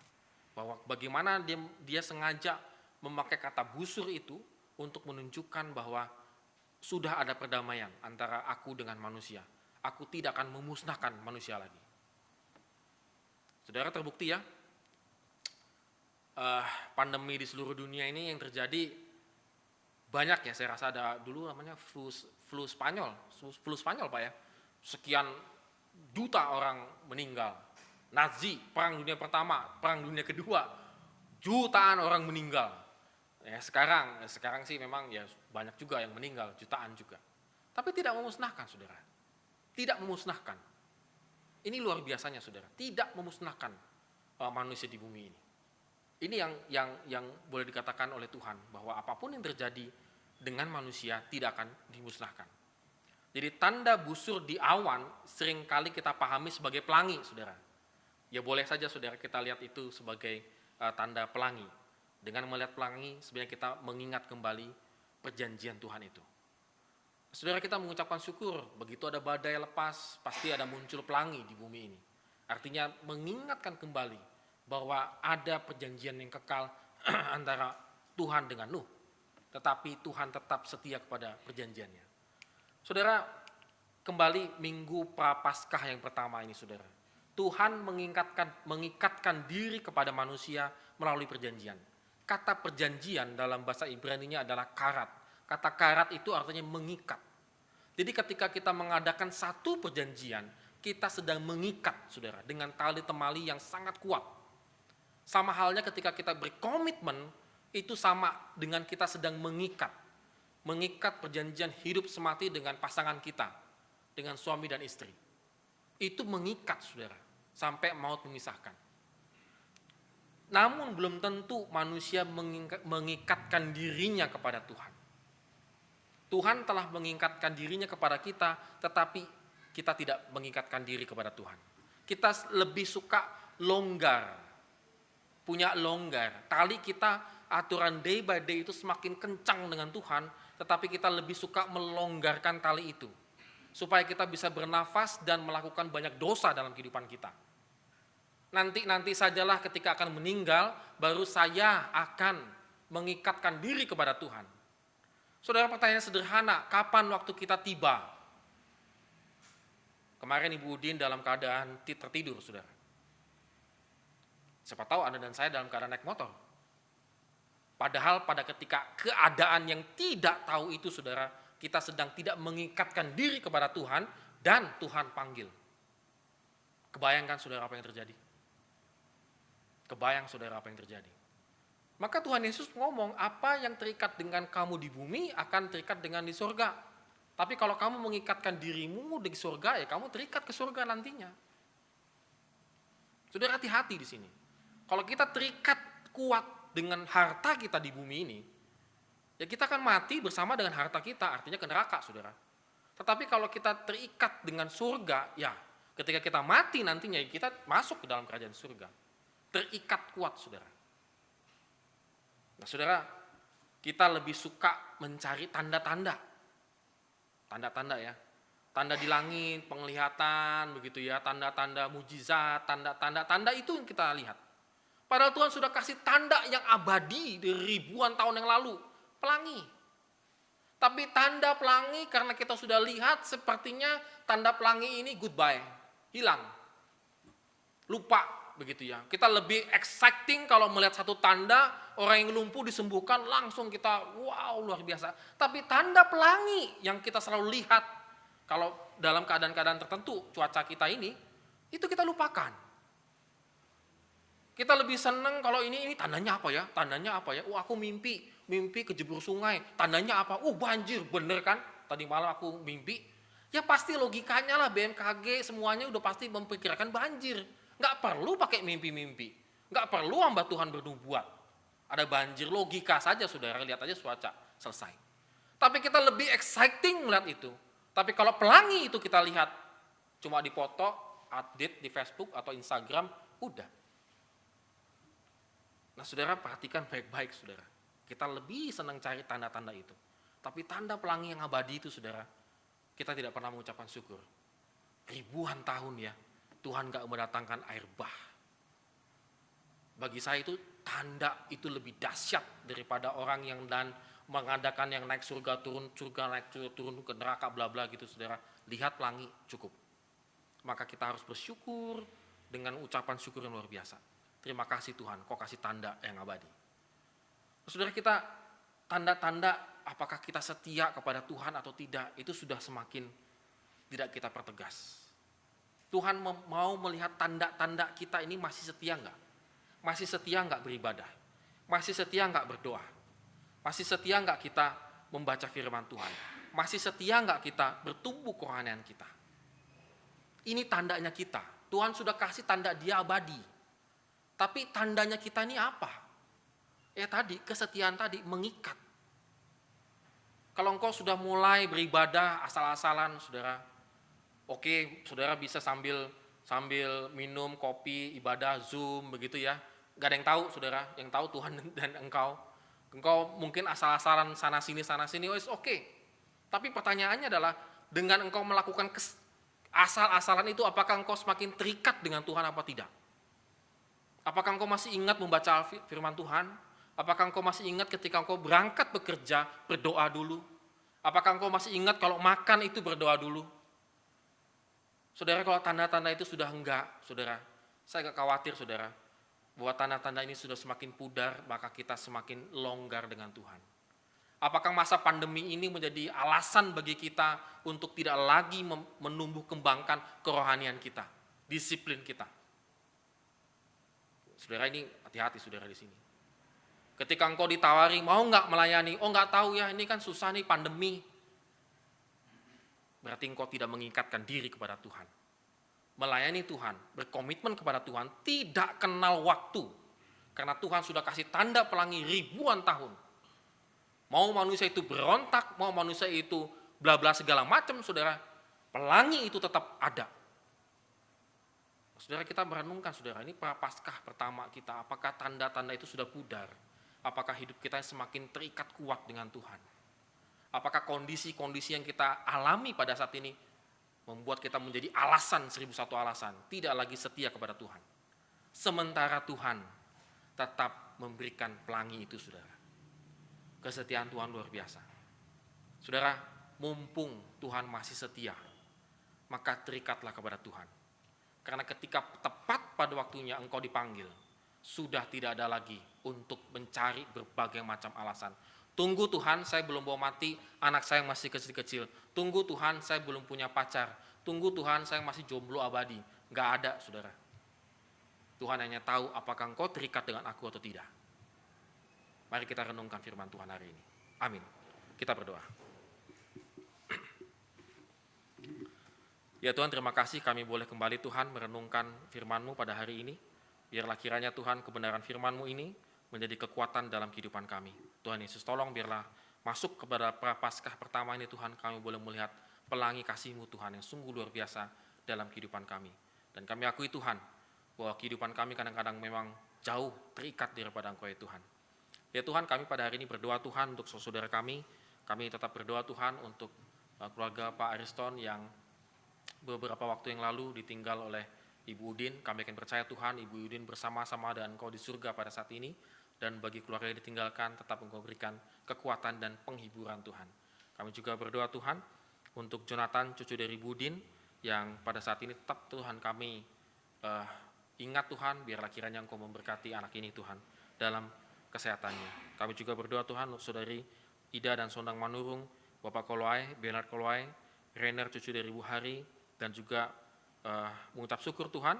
Bahwa bagaimana dia sengaja memakai kata busur itu untuk menunjukkan bahwa sudah ada perdamaian antara aku dengan manusia. Aku tidak akan memusnahkan manusia lagi. Saudara, terbukti ya, pandemi di seluruh dunia ini yang terjadi banyak ya. Saya rasa ada dulu namanya flu Spanyol Pak ya. Sekian juta orang meninggal. Nazi, perang dunia pertama, perang dunia kedua, jutaan orang meninggal. Ya, sekarang sih memang ya banyak juga yang meninggal, jutaan juga. Tapi tidak memusnahkan, saudara. Tidak memusnahkan. Ini luar biasanya, saudara. Tidak memusnahkan manusia di bumi ini. Ini yang boleh dikatakan oleh Tuhan, bahwa apapun yang terjadi dengan manusia tidak akan dimusnahkan. Jadi tanda busur di awan seringkali kita pahami sebagai pelangi, saudara. Ya boleh saja, saudara, kita lihat itu sebagai tanda pelangi. Dengan melihat pelangi, sebenarnya kita mengingat kembali perjanjian Tuhan itu. Saudara, kita mengucapkan syukur, begitu ada badai lepas, pasti ada muncul pelangi di bumi ini. Artinya mengingatkan kembali bahwa ada perjanjian yang kekal antara Tuhan dengan Nuh. Tetapi Tuhan tetap setia kepada perjanjiannya. Saudara, kembali minggu Prapaskah yang pertama ini, saudara. Tuhan mengikatkan diri kepada manusia melalui perjanjian. Kata perjanjian dalam bahasa Ibrani-nya adalah karat. Kata karat itu artinya mengikat. Jadi ketika kita mengadakan satu perjanjian, kita sedang mengikat, saudara, dengan tali temali yang sangat kuat. Sama halnya ketika kita berkomitmen, itu sama dengan kita sedang mengikat. Mengikat perjanjian hidup semati dengan pasangan kita, dengan suami dan istri. Itu mengikat, saudara, sampai maut memisahkan. Namun belum tentu manusia mengikatkan dirinya kepada Tuhan. Tuhan telah mengikatkan dirinya kepada kita, tetapi kita tidak mengikatkan diri kepada Tuhan. Kita lebih suka longgar, punya longgar. Tali kita, aturan day by day itu semakin kencang dengan Tuhan, tetapi kita lebih suka melonggarkan tali itu. supaya kita bisa bernafas dan melakukan banyak dosa dalam kehidupan kita. Nanti sajalah ketika akan meninggal, baru saya akan mengikatkan diri kepada Tuhan. Saudara, pertanyaan sederhana, kapan waktu kita tiba? Kemarin Ibu Udin dalam keadaan tertidur, saudara. Siapa tahu Anda dan saya dalam keadaan naik motor. Padahal pada ketika keadaan yang tidak tahu itu, saudara, kita sedang tidak mengikatkan diri kepada Tuhan dan Tuhan panggil. Kebayangkan saudara apa yang terjadi? Kebayang saudara apa yang terjadi? Maka Tuhan Yesus ngomong, apa yang terikat dengan kamu di bumi akan terikat dengan di surga. Tapi kalau kamu mengikatkan dirimu di surga, ya kamu terikat ke surga nantinya. Saudara, hati-hati di sini. Kalau kita terikat kuat dengan harta kita di bumi ini, ya kita akan mati bersama dengan harta kita, artinya ke neraka, saudara. Tetapi kalau kita terikat dengan surga, ya ketika kita mati nantinya, kita masuk ke dalam kerajaan surga. Terikat kuat, saudara. Nah, saudara, kita lebih suka mencari tanda-tanda. Tanda-tanda ya. Tanda di langit, penglihatan, begitu ya, tanda-tanda mujizat, tanda itu yang kita lihat. Padahal Tuhan sudah kasih tanda yang abadi dari ribuan tahun yang lalu. Pelangi. Tapi tanda pelangi karena kita sudah lihat sepertinya tanda pelangi ini goodbye. Hilang. Lupa begitu ya. Kita lebih exciting kalau melihat satu tanda, orang yang lumpuh disembuhkan langsung kita wow luar biasa. Tapi tanda pelangi yang kita selalu lihat kalau dalam keadaan-keadaan tertentu cuaca kita ini, itu kita lupakan. Kita lebih senang kalau ini tandanya apa ya? Tandanya apa ya? Aku mimpi kejebur sungai. Tandanya apa? Banjir, bener kan? Tadi malam aku mimpi. Ya pasti logikanya lah BMKG semuanya udah pasti memperkirakan banjir. Nggak perlu pakai mimpi-mimpi. Nggak perlu hamba Tuhan bernubuat. Ada banjir, logika saja saudara, lihat aja cuaca, selesai. Tapi kita lebih exciting melihat itu. Tapi kalau pelangi itu kita lihat, cuma dipoto, update di Facebook atau Instagram, udah. Nah saudara, perhatikan baik-baik saudara. Kita lebih senang cari tanda-tanda itu. Tapi tanda pelangi yang abadi itu saudara, kita tidak pernah mengucapkan syukur. Ribuan tahun ya, Tuhan gak mendatangkan air bah. Bagi saya itu tanda itu lebih dahsyat daripada orang yang dan mengadakan yang naik surga turun ke neraka bla bla gitu saudara. Lihat pelangi cukup. Maka kita harus bersyukur dengan ucapan syukur yang luar biasa. Terima kasih Tuhan, kau kasih tanda yang abadi. Saudara, kita tanda-tanda apakah kita setia kepada Tuhan atau tidak, itu sudah semakin tidak kita pertegas. Tuhan mau melihat tanda-tanda kita ini masih setia enggak? Masih setia enggak beribadah? Masih setia enggak berdoa? Masih setia enggak kita membaca firman Tuhan? Masih setia enggak kita bertumbuh kerohanian kita? Ini tandanya kita. Tuhan sudah kasih tanda Dia abadi. Tapi tandanya kita ini apa? Ya tadi, kesetiaan tadi mengikat. Kalau engkau sudah mulai beribadah asal-asalan, saudara, oke, saudara bisa sambil minum kopi, ibadah, Zoom, begitu ya. Gak ada yang tahu, saudara, yang tahu Tuhan dan engkau. Engkau mungkin asal-asalan sana-sini, oke. Tapi pertanyaannya adalah, dengan engkau melakukan asal-asalan itu, apakah engkau semakin terikat dengan Tuhan apa tidak? Apakah engkau masih ingat membaca firman Tuhan? Apakah engkau masih ingat ketika engkau berangkat bekerja, berdoa dulu? Apakah engkau masih ingat kalau makan itu berdoa dulu? Saudara, kalau tanda-tanda itu sudah enggak, saudara, saya agak khawatir saudara, bahwa tanda-tanda ini sudah semakin pudar, maka kita semakin longgar dengan Tuhan. Apakah masa pandemi ini menjadi alasan bagi kita untuk tidak lagi menumbuh kembangkan kerohanian kita, disiplin kita? Saudara, ini hati-hati saudara di sini. Ketika engkau ditawari, mau nggak melayani? Oh nggak tahu ya, ini kan susah nih pandemi. Berarti engkau tidak mengikatkan diri kepada Tuhan. Melayani Tuhan, berkomitmen kepada Tuhan, tidak kenal waktu. Karena Tuhan sudah kasih tanda pelangi ribuan tahun. Mau manusia itu berontak, mau manusia itu bla bla segala macam, saudara, pelangi itu tetap ada. Saudara, kita merenungkan saudara, ini Prapaskah pertama kita, apakah tanda-tanda itu sudah pudar? Apakah hidup kita semakin terikat kuat dengan Tuhan? Apakah kondisi-kondisi yang kita alami pada saat ini membuat kita menjadi alasan 1001 alasan, tidak lagi setia kepada Tuhan. Sementara Tuhan tetap memberikan pelangi itu, saudara. Kesetiaan Tuhan luar biasa. Saudara, mumpung Tuhan masih setia, maka terikatlah kepada Tuhan. Karena ketika tepat pada waktunya engkau dipanggil, sudah tidak ada lagi untuk mencari berbagai macam alasan. Tunggu Tuhan, saya belum bawa mati, anak saya masih kecil-kecil. Tunggu Tuhan, saya belum punya pacar. Tunggu Tuhan, saya masih jomblo abadi. Nggak ada, saudara. Tuhan hanya tahu apakah engkau terikat dengan aku atau tidak. Mari kita renungkan firman Tuhan hari ini. Amin. Kita berdoa. Ya Tuhan, terima kasih kami boleh kembali Tuhan merenungkan firman-Mu pada hari ini. Biarlah kiranya Tuhan kebenaran firman-Mu ini menjadi kekuatan dalam kehidupan kami. Tuhan Yesus, tolong biarlah masuk kepada Prapaskah pertama ini Tuhan, kami boleh melihat pelangi kasih-Mu Tuhan yang sungguh luar biasa dalam kehidupan kami. Dan kami akui Tuhan, bahwa kehidupan kami kadang-kadang memang jauh terikat daripada Engkau ya Tuhan. Ya Tuhan, kami pada hari ini berdoa Tuhan untuk saudara kami tetap berdoa Tuhan untuk keluarga Pak Ariston yang beberapa waktu yang lalu ditinggal oleh Ibu Udin. Kami akan percaya Tuhan, Ibu Udin bersama-sama dengan Engkau di surga pada saat ini. Dan bagi keluarga yang ditinggalkan, tetap Engkau berikan kekuatan dan penghiburan Tuhan. Kami juga berdoa Tuhan untuk Jonathan, cucu dari Ibu Udin, yang pada saat ini tetap Tuhan kami ingat Tuhan, biarlah kiranya Engkau memberkati anak ini Tuhan dalam kesehatannya. Kami juga berdoa Tuhan untuk saudari Ida dan Sondang Manurung, Bapak Koloai, Bernard Koloai, Rainer cucu dari Ibu Hari, dan juga mengucap syukur Tuhan,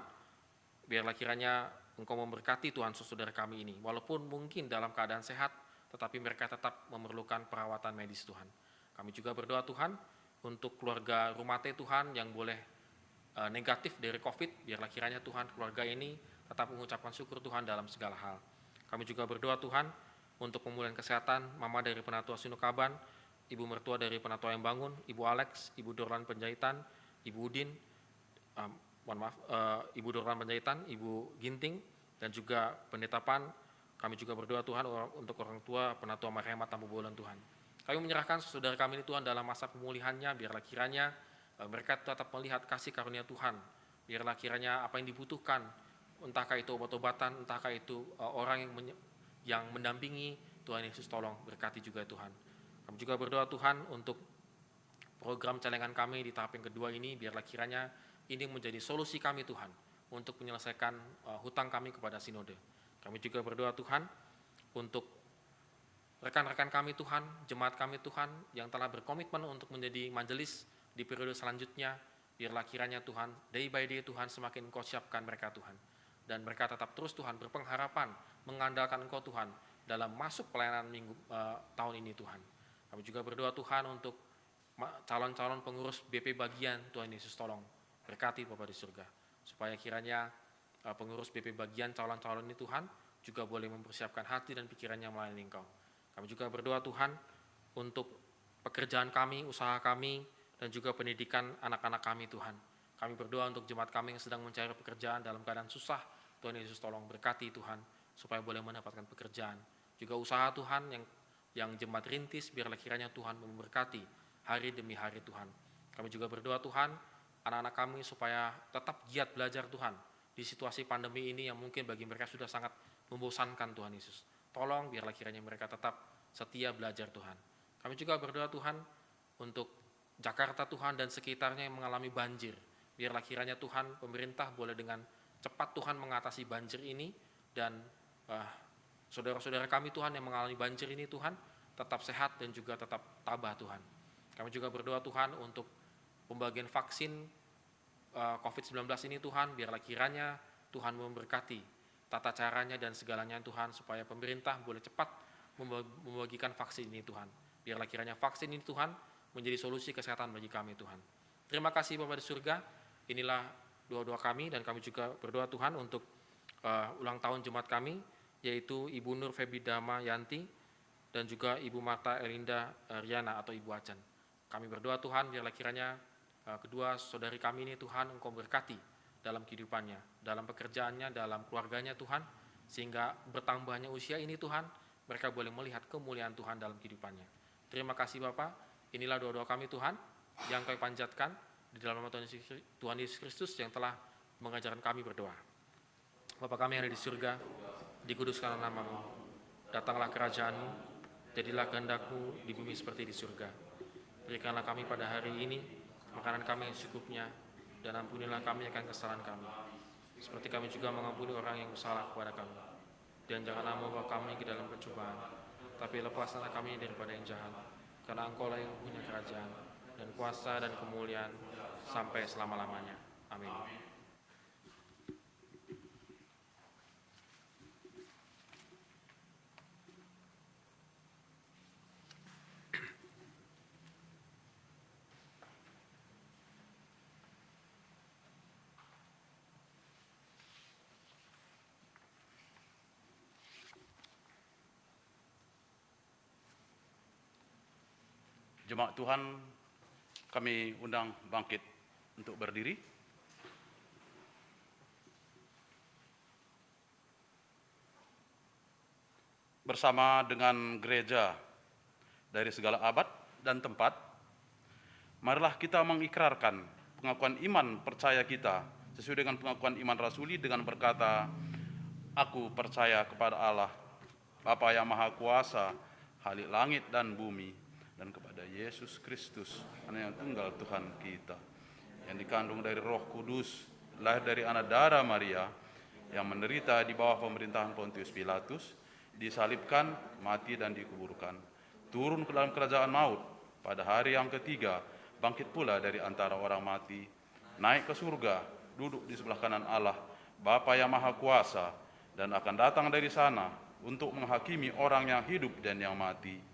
biarlah kiranya Engkau memberkati Tuhan saudara kami ini, walaupun mungkin dalam keadaan sehat, tetapi mereka tetap memerlukan perawatan medis Tuhan. Kami juga berdoa Tuhan untuk keluarga Rumate Tuhan yang boleh negatif dari COVID, biarlah kiranya Tuhan keluarga ini tetap mengucapkan syukur Tuhan dalam segala hal. Kami juga berdoa Tuhan untuk pemulihan kesehatan Mama dari Penatua Sinukaban, Ibu mertua dari Penatua yang Bangun, Ibu Alex, Ibu Dorlan Penjahitan, Ibu Udin, Ibu Dorlan Penjahitan, Ibu Ginting, dan juga Pendeta Pan. Kami juga berdoa Tuhan untuk orang tua Penatua Marhemat Tampu Bolan Tuhan. Kami menyerahkan saudara kami ini Tuhan dalam masa pemulihannya, biarlah kiranya mereka tetap melihat kasih karunia Tuhan. Biarlah kiranya apa yang dibutuhkan, entahkah itu obat-obatan, entahkah itu orang yang mendampingi, Tuhan Yesus tolong berkati juga Tuhan. Kami juga berdoa Tuhan untuk program celengan kami di tahap yang kedua ini, biarlah kiranya ini menjadi solusi kami Tuhan untuk menyelesaikan hutang kami kepada sinode. Kami juga berdoa Tuhan untuk rekan-rekan kami Tuhan, jemaat kami Tuhan yang telah berkomitmen untuk menjadi majelis di periode selanjutnya, biarlah kiranya Tuhan, day by day Tuhan semakin Engkau siapkan mereka Tuhan. Dan mereka tetap terus Tuhan berpengharapan, mengandalkan Engkau Tuhan dalam masuk pelayanan tahun ini Tuhan. Kami juga berdoa Tuhan untuk calon-calon pengurus BP bagian, Tuhan Yesus tolong berkati Bapa di surga, supaya kiranya pengurus BP bagian calon-calon ini Tuhan juga boleh mempersiapkan hati dan pikirannya melayani Engkau. Kami juga berdoa Tuhan untuk pekerjaan kami, usaha kami, dan juga pendidikan anak-anak kami Tuhan. Kami berdoa untuk jemaat kami yang sedang mencari pekerjaan dalam keadaan susah, Tuhan Yesus tolong berkati Tuhan, supaya boleh mendapatkan pekerjaan. Juga usaha Tuhan yang jemaat rintis, biarlah kiranya Tuhan memberkati hari demi hari Tuhan. Kami juga berdoa Tuhan, anak-anak kami supaya tetap giat belajar Tuhan di situasi pandemi ini yang mungkin bagi mereka sudah sangat membosankan Tuhan Yesus. Tolong biarlah kiranya mereka tetap setia belajar Tuhan. Kami juga berdoa Tuhan untuk Jakarta Tuhan dan sekitarnya yang mengalami banjir. Biarlah kiranya Tuhan pemerintah boleh dengan cepat Tuhan mengatasi banjir ini, dan saudara-saudara kami Tuhan yang mengalami banjir ini Tuhan tetap sehat dan juga tetap tabah Tuhan. Kami juga berdoa Tuhan untuk pembagian vaksin COVID-19 ini Tuhan, biarlah kiranya Tuhan memberkati tata caranya dan segalanya Tuhan, supaya pemerintah boleh cepat membagikan vaksin ini Tuhan. Biarlah kiranya vaksin ini Tuhan menjadi solusi kesehatan bagi kami Tuhan. Terima kasih Bapa di surga, inilah doa-doa kami, dan kami juga berdoa Tuhan untuk ulang tahun jemaat kami, yaitu Ibu Nur Febidama Yanti dan juga Ibu Marta Elinda Riana atau Ibu Acan. Kami berdoa Tuhan, biarlah kiranya kedua saudari kami ini Tuhan Engkau berkati dalam kehidupannya, dalam pekerjaannya, dalam keluarganya Tuhan, sehingga bertambahnya usia ini Tuhan, mereka boleh melihat kemuliaan Tuhan dalam kehidupannya. Terima kasih Bapak, inilah doa-doa kami Tuhan yang Kami panjatkan di dalam nama Tuhan Yesus Kristus yang telah mengajarkan kami berdoa. Bapa kami yang ada di surga, dikuduskanlah namamu, datanglah kerajaanmu, jadilah kehendak-Mu di bumi seperti di surga. Berikanlah kami pada hari ini makanan kami yang secukupnya, dan ampunilah kami akan kesalahan kami, seperti kami juga mengampuni orang yang bersalah kepada kami. Dan janganlah membawa kami ke dalam pencobaan, tapi lepaskanlah kami daripada yang jahat, karena Engkau-lah yang punya kerajaan, dan kuasa dan kemuliaan sampai selama-lamanya. Amin. Jemaat Tuhan, kami undang bangkit untuk berdiri. Bersama dengan gereja dari segala abad dan tempat, marilah kita mengikrarkan pengakuan iman percaya kita sesuai dengan pengakuan iman rasuli dengan berkata, "Aku percaya kepada Allah, Bapa yang Maha Kuasa, Khalik langit dan bumi, dan kepada Yesus Kristus, Anak yang tunggal Tuhan kita, yang dikandung dari Roh Kudus, lahir dari anak darah Maria, yang menderita di bawah pemerintahan Pontius Pilatus, disalibkan, mati dan dikuburkan, turun ke dalam kerajaan maut, pada hari yang ketiga, bangkit pula dari antara orang mati, naik ke surga, duduk di sebelah kanan Allah, Bapa yang Maha Kuasa, dan akan datang dari sana untuk menghakimi orang yang hidup dan yang mati.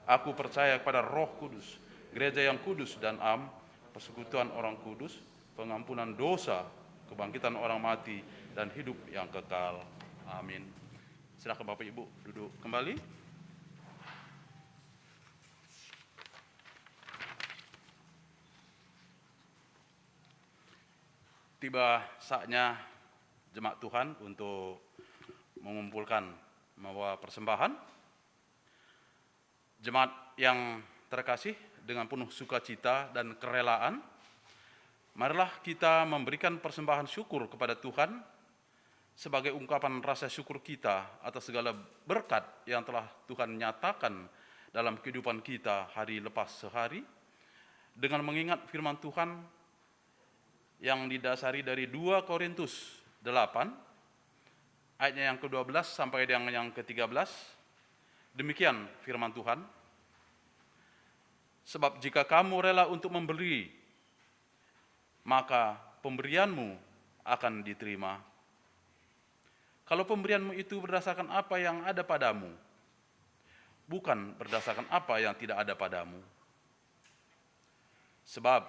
Aku percaya kepada Roh Kudus, gereja yang kudus dan am, persekutuan orang kudus, pengampunan dosa, kebangkitan orang mati, dan hidup yang kekal. Amin. Silakan Bapak Ibu duduk kembali. Tiba saatnya jemaat Tuhan untuk mengumpulkan membawa persembahan. Jemaat yang terkasih, dengan penuh sukacita dan kerelaan, marilah kita memberikan persembahan syukur kepada Tuhan sebagai ungkapan rasa syukur kita atas segala berkat yang telah Tuhan nyatakan dalam kehidupan kita hari lepas sehari, dengan mengingat firman Tuhan yang didasari dari 2 Korintus 8, ayatnya yang ke-12 sampai yang ke-13. Demikian firman Tuhan, sebab jika kamu rela untuk memberi, maka pemberianmu akan diterima. Kalau pemberianmu itu berdasarkan apa yang ada padamu, bukan berdasarkan apa yang tidak ada padamu. Sebab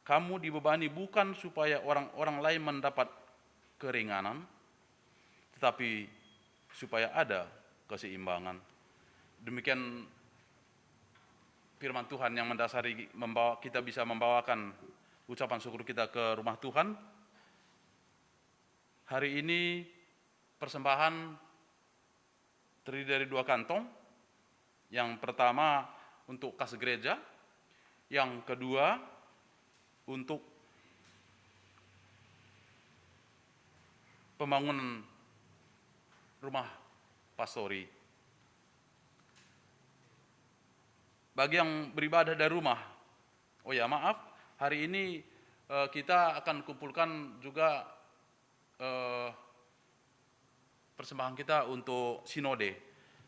kamu dibebani bukan supaya orang-orang lain mendapat keringanan, tetapi supaya ada keseimbangan. Demikian firman Tuhan yang mendasari kita bisa membawakan ucapan syukur kita ke rumah Tuhan. Hari ini persembahan terdiri dari 2 kantong. Yang pertama untuk kas gereja, yang kedua untuk pembangunan rumah pastori. Bagi yang beribadah dari rumah, hari ini kita akan kumpulkan juga persembahan kita untuk sinode.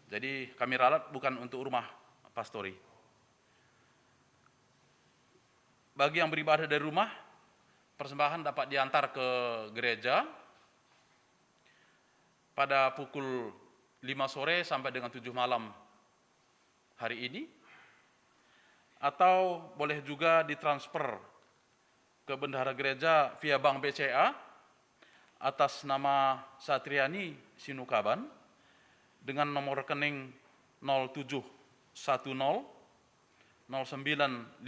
Jadi kami ralat bukan untuk rumah pastori. Bagi yang beribadah dari rumah, persembahan dapat diantar ke gereja pada pukul 5 sore sampai dengan 7 malam hari ini, atau boleh juga ditransfer ke bendahara gereja via Bank BCA atas nama Satriani Sinukaban dengan nomor rekening 0710 095906.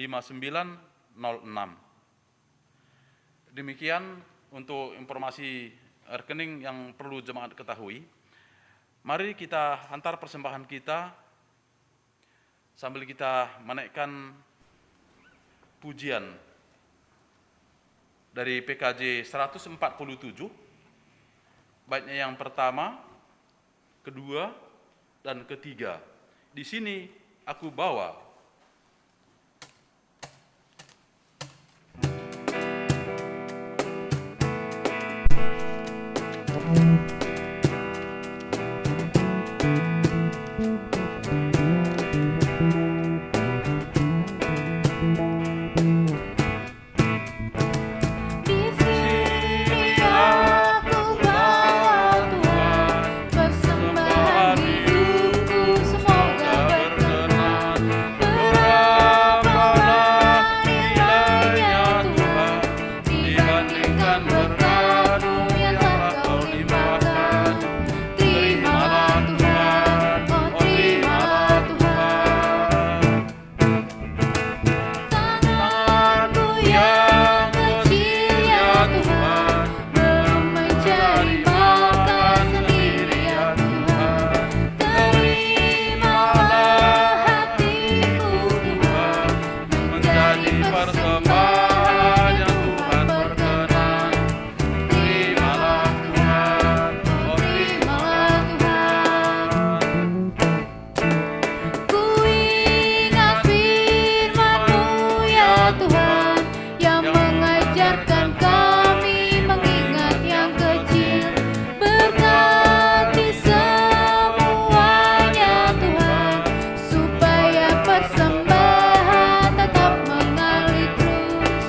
Demikian untuk informasi rekening yang perlu jemaat ketahui. Mari kita hantar persembahan kita sambil kita menaikkan pujian dari PKJ 147, baitnya yang pertama, kedua, dan ketiga. Di sini aku bawa Di sini aku bawa Tuhan, persembahan hidupku semoga berkenan. Berapalah nilainya Tuhan dibandingkan berkat-Mu yang telah Kau limpahkan. Terimalah Tuhan, oh terimalah Tuhan. Tanganku yang kecil ya Tuhan, belum mencari makan sendiri ya Tuhan. Terimalah hatiku Tuhan, menjadi persembahan yang Tuhan berkenan. Terimalah Tuhan, oh terimalah Tuhan. Ku ingat firman-Mu ya Tuhan, yang mengajarkan kami mengingat yang kecil. Berkati semuanya Tuhan, supaya persembahan tetap mengalir terus.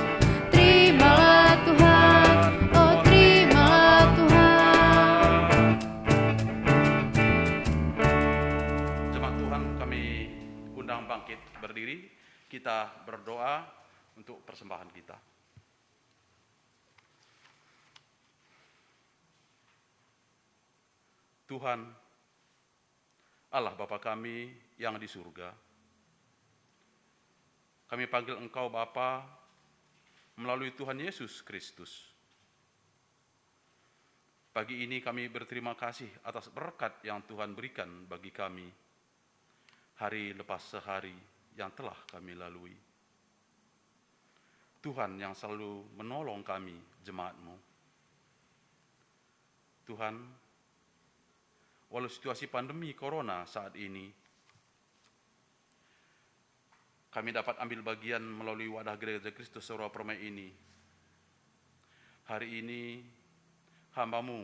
Terimalah Tuhan, oh terimalah Tuhan. Jemaat Tuhan, kami undang bangkit berdiri, kita berdoa untuk persembahan kita. Tuhan, Allah Bapa kami yang di surga, kami panggil Engkau Bapa melalui Tuhan Yesus Kristus. Pagi ini kami berterima kasih atas berkat yang Tuhan berikan bagi kami hari lepas sehari yang telah kami lalui. Tuhan yang selalu menolong kami, jemaat-Mu. Tuhan, walau situasi pandemi corona saat ini, kami dapat ambil bagian melalui wadah Gereja Kristus Surau Permai ini. Hari ini, hamba-Mu,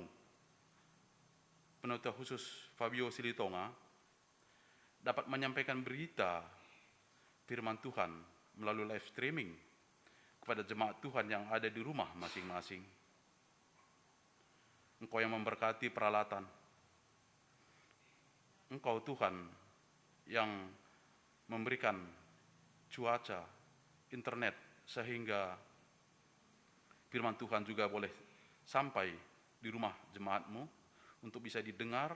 Penuntut Khusus Fabio Silitonga, dapat menyampaikan berita firman Tuhan melalui live streaming kepada jemaat Tuhan yang ada di rumah masing-masing. Engkau yang memberkati peralatan. Engkau Tuhan yang memberikan cuaca, internet, sehingga firman Tuhan juga boleh sampai di rumah jemaat-Mu untuk bisa didengar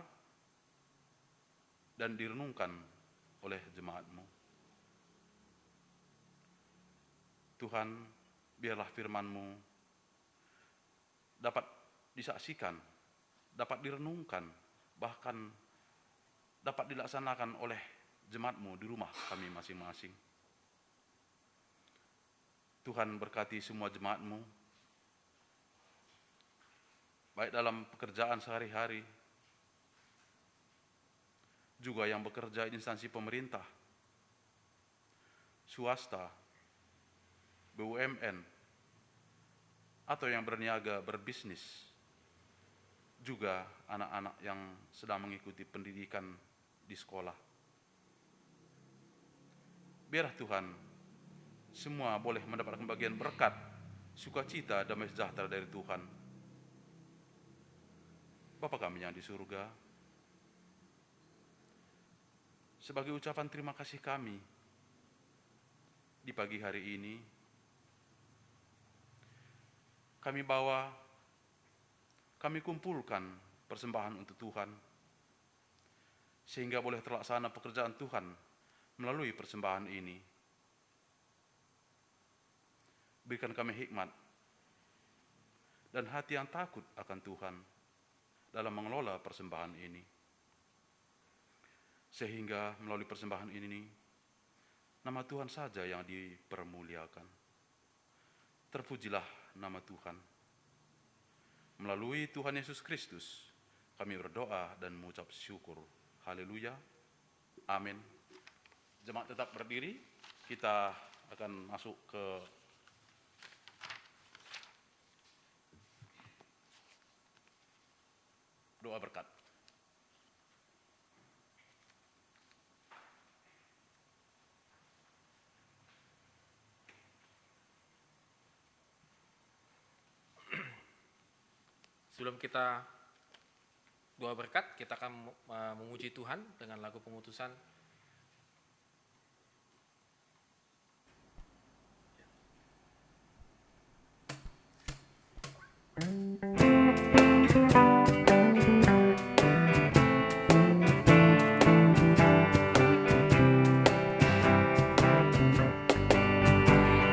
dan direnungkan oleh jemaat-Mu. Tuhan, biarlah firman-Mu dapat disaksikan, dapat direnungkan, bahkan dapat dilaksanakan oleh jemaat-Mu di rumah kami masing-masing. Tuhan berkati semua jemaat-Mu, baik dalam pekerjaan sehari-hari, juga yang bekerja di instansi pemerintah, swasta, BUMN, atau yang berniaga berbisnis, juga anak-anak yang sedang mengikuti pendidikan di sekolah. Biarlah Tuhan, semua boleh mendapatkan bagian berkat, sukacita, damai sejahtera dari Tuhan. Bapa kami yang di surga, sebagai ucapan terima kasih kami di pagi hari ini, kami kumpulkan persembahan untuk Tuhan, sehingga boleh terlaksana pekerjaan Tuhan melalui persembahan ini. Berikan kami hikmat dan hati yang takut akan Tuhan dalam mengelola persembahan ini, sehingga melalui persembahan ini nama Tuhan saja yang dipermuliakan. Terpujilah nama Tuhan. Melalui Tuhan Yesus Kristus, kami berdoa dan mengucap syukur. Haleluya. Amin. Jemaat tetap berdiri, kita akan masuk ke doa berkat. Sebelum kita doa berkat, kita akan memuji Tuhan dengan lagu pengutusan.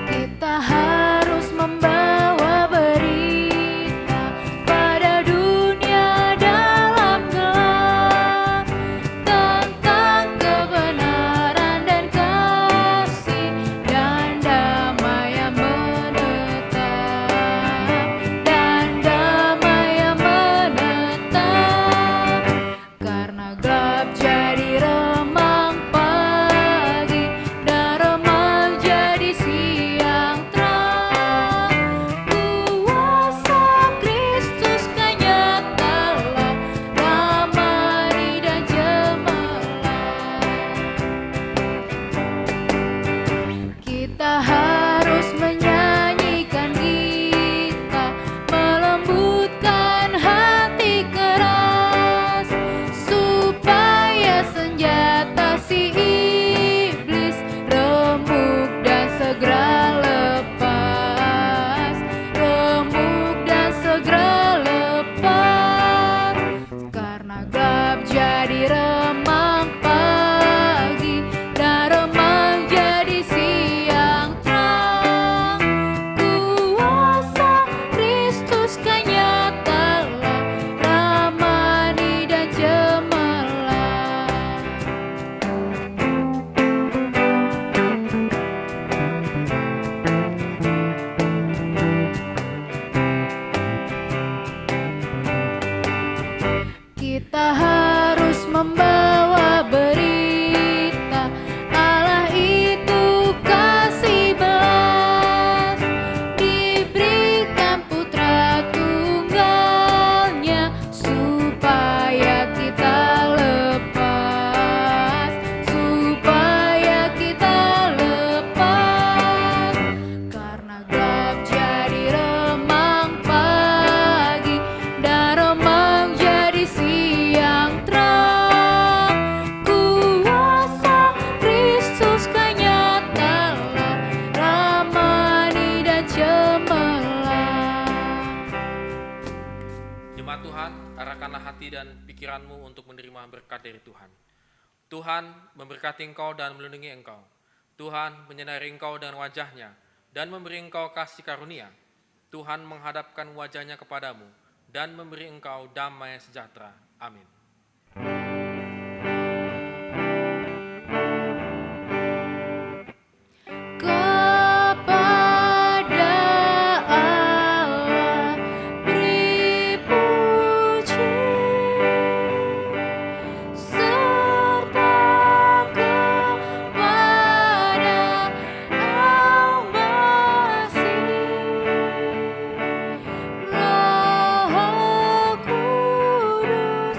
Kita harus membawa berita pada dunia dalam gelap tentang kebenaran dan kasih dan damai yang menetap, karena gelap jadi remang pagi dan remang jadi siang terang. Kuasa Kristus kan nyatalah, damai dan cemerlang. Kita harus menyanyikan gita, melembutkan hati keras, supaya senjata si iblis remuk dan segera lepas, remuk dan segera lepas. Karena gelap jadi remang pagi dan remang jadi siang terang. Kuasa Kristus kan nyatalah, ramani dan cemerlang. Kita harus membawa berita, Allah itu kasih belas, diberikan putra tunggalnya supaya kita lepas, supaya kita lepas. Karena gelap jadi remang pagi dan remang jadi siang terang. Kuasa Kristus kan nyatalah, ramani dan cemerlang. Jemaat Tuhan, arahkanlah hati dan pikiranmu untuk menerima berkat dari Tuhan. Tuhan memberkati engkau dan melindungi engkau. Tuhan menyinari engkau dengan wajahnya dan memberi engkau kasih karunia. Tuhan menghadapkan wajahnya kepadamu dan memberi engkau damai sejahtera. Amin. Kepada Allah beri puji, serta kepada Al-Masih, Roh Kudus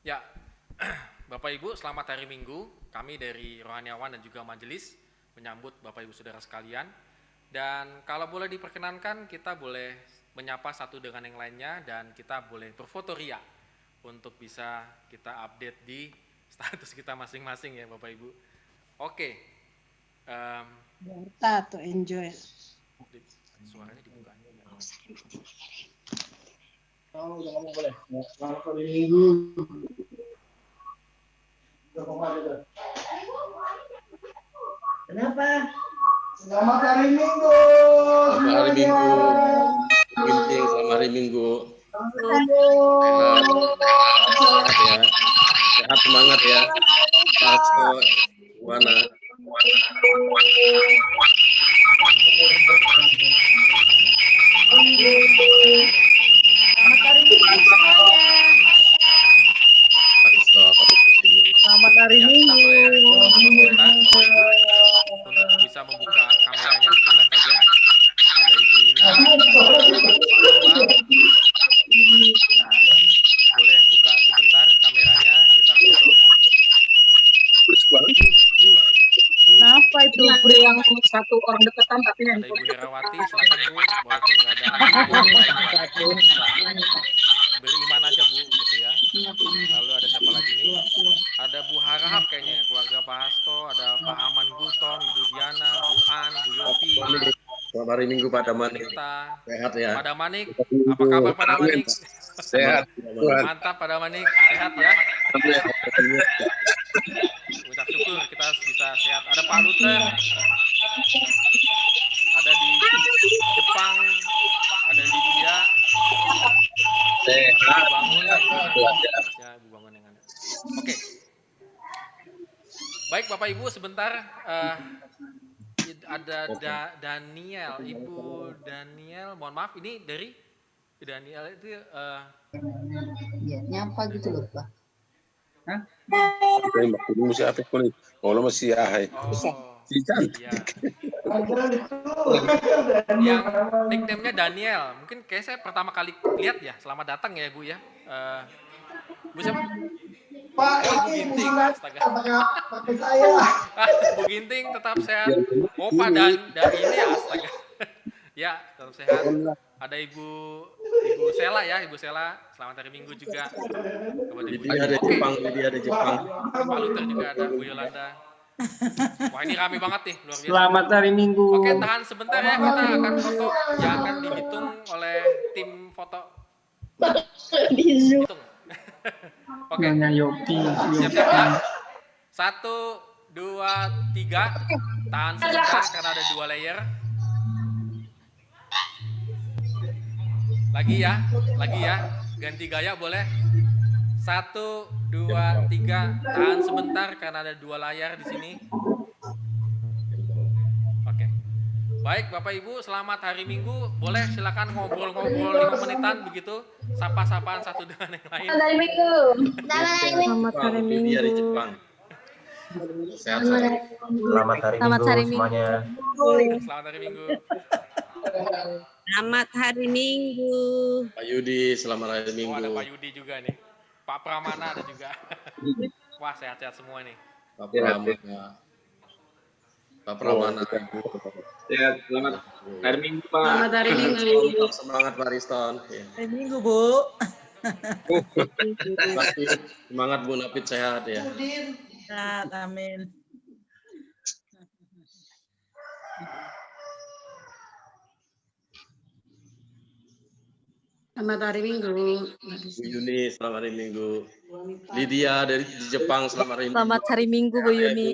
Ya, Bapak Ibu, selamat hari Minggu. Kami dari Rohaniawan dan juga Majelis menyambut Bapak Ibu Saudara sekalian. Dan kalau boleh diperkenankan, kita boleh menyapa satu dengan yang lainnya dan kita boleh berfoto ria untuk bisa kita update di status kita masing-masing ya Bapak Ibu. Oke, Berta to enjoy. suaranya dibuka. Oh, udah ngomong boleh. Selamat hari Minggu. Udah kemarin udah. Kenapa? Selamat hari Minggu. Selamat hari Minggu. Ginting, selamat hari Minggu. Sehat ya. Sehat semangat ya. Pasko, Wana. Selamat hari Minggu semuanya. Selamat hari Ya, kita boleh Minggu. sebentar Bapak Ibu untuk bisa membuka kameranya sebentar saja. Ada Ibu Ina, Pak Bambang. Boleh buka sebentar kameranya, kita foto. Kenapa itu? Yang satu orang deketan tapi yang Ada Ibu Herawati, silakan Bu, walaupun nggak ada yang lain ya, bisa beriman aja Bu, gitu ya. Lalu ada siapa lagi nih? Ada Bu Harahap kayaknya, keluarga Pak Hasto, ada Pak Aman Gulton, Ibu Diana, Bu An, Bu Yoti, Selamat hari Minggu Pak Damanik. Nita, Sehat ya. Pak Damanik. Apa kabar Pak Damanik? Sehat. Mantap Pak Damanik, sehat ya. Ucap syukur kita bisa sehat. Ada Pak Luther, ada di Jepang, ada di India, ada Ibu Bangun, harusnya Ibu Bangun yang ada. Oke. Baik Bapak Ibu, sebentar ada Daniel, Ibu Daniel, mohon maaf ini dari Daniel itu nyapa gitu loh Pak. Musik apa pun itu. Kalau masih ahai. Si cantik. iya. Yang nickname-nya Daniel, mungkin kayak saya pertama kali lihat ya. Selamat datang ya Bu ya. Bu siapa? Pak, Oh, Ibu ini Ginting, bulan astaga. pakai saya. Bu Ginting tetap sehat. Oh Pak dan ini ya astaga. Ya tetap sehat. Ada Ibu Sela ya, Ibu Sela. Selamat hari Minggu juga. Kepada Ibu. Dia ada Oke. Jepang, dia ada Jepang. Pak Luther juga ada, Bu Yolanda. Wah ini rame banget nih, luar biasa. Selamat hari Minggu. Oke tahan sebentar ya, kita akan foto yang akan dihitung oleh tim foto. Hitung. Oke. Namanya Yopi. Siap-siap ya. 1, 2, 3. Tahan sebentar karena ada 2 layer. Lagi ya. Ganti gaya boleh. 1, 2, 3. Tahan sebentar karena ada 2 layar di sini. Oke. Baik Bapak Ibu, selamat hari Minggu. Boleh silakan ngobrol-ngobrol 5 menitan begitu. Sapa-sapaan satu dengan yang lain. Selamat hari Minggu. Selamat hari Dia ada Minggu. Jepang. Sehat sehat. Selamat hari Minggu semuanya. Selamat hari Minggu. Selamat hari Minggu. Pak Yudi, selamat hari Oh Minggu. ada Pak Yudi juga nih. Pak Pramana ada juga. Wah sehat-sehat semua nih. Pak Pramana. Pak Pramana. Sehat, selamat hari Minggu Pak. Selamat hari Minggu. Semangat Pak Riston. Ya. Hari Minggu, Bu. Semangat Bu Napit sehat ya. Sehat, amin. Selamat hari Minggu. Bu Yuni, selamat hari Minggu. Lydia dari di Jepang, selamat hari Minggu. Selamat hari Minggu Bu Yuni.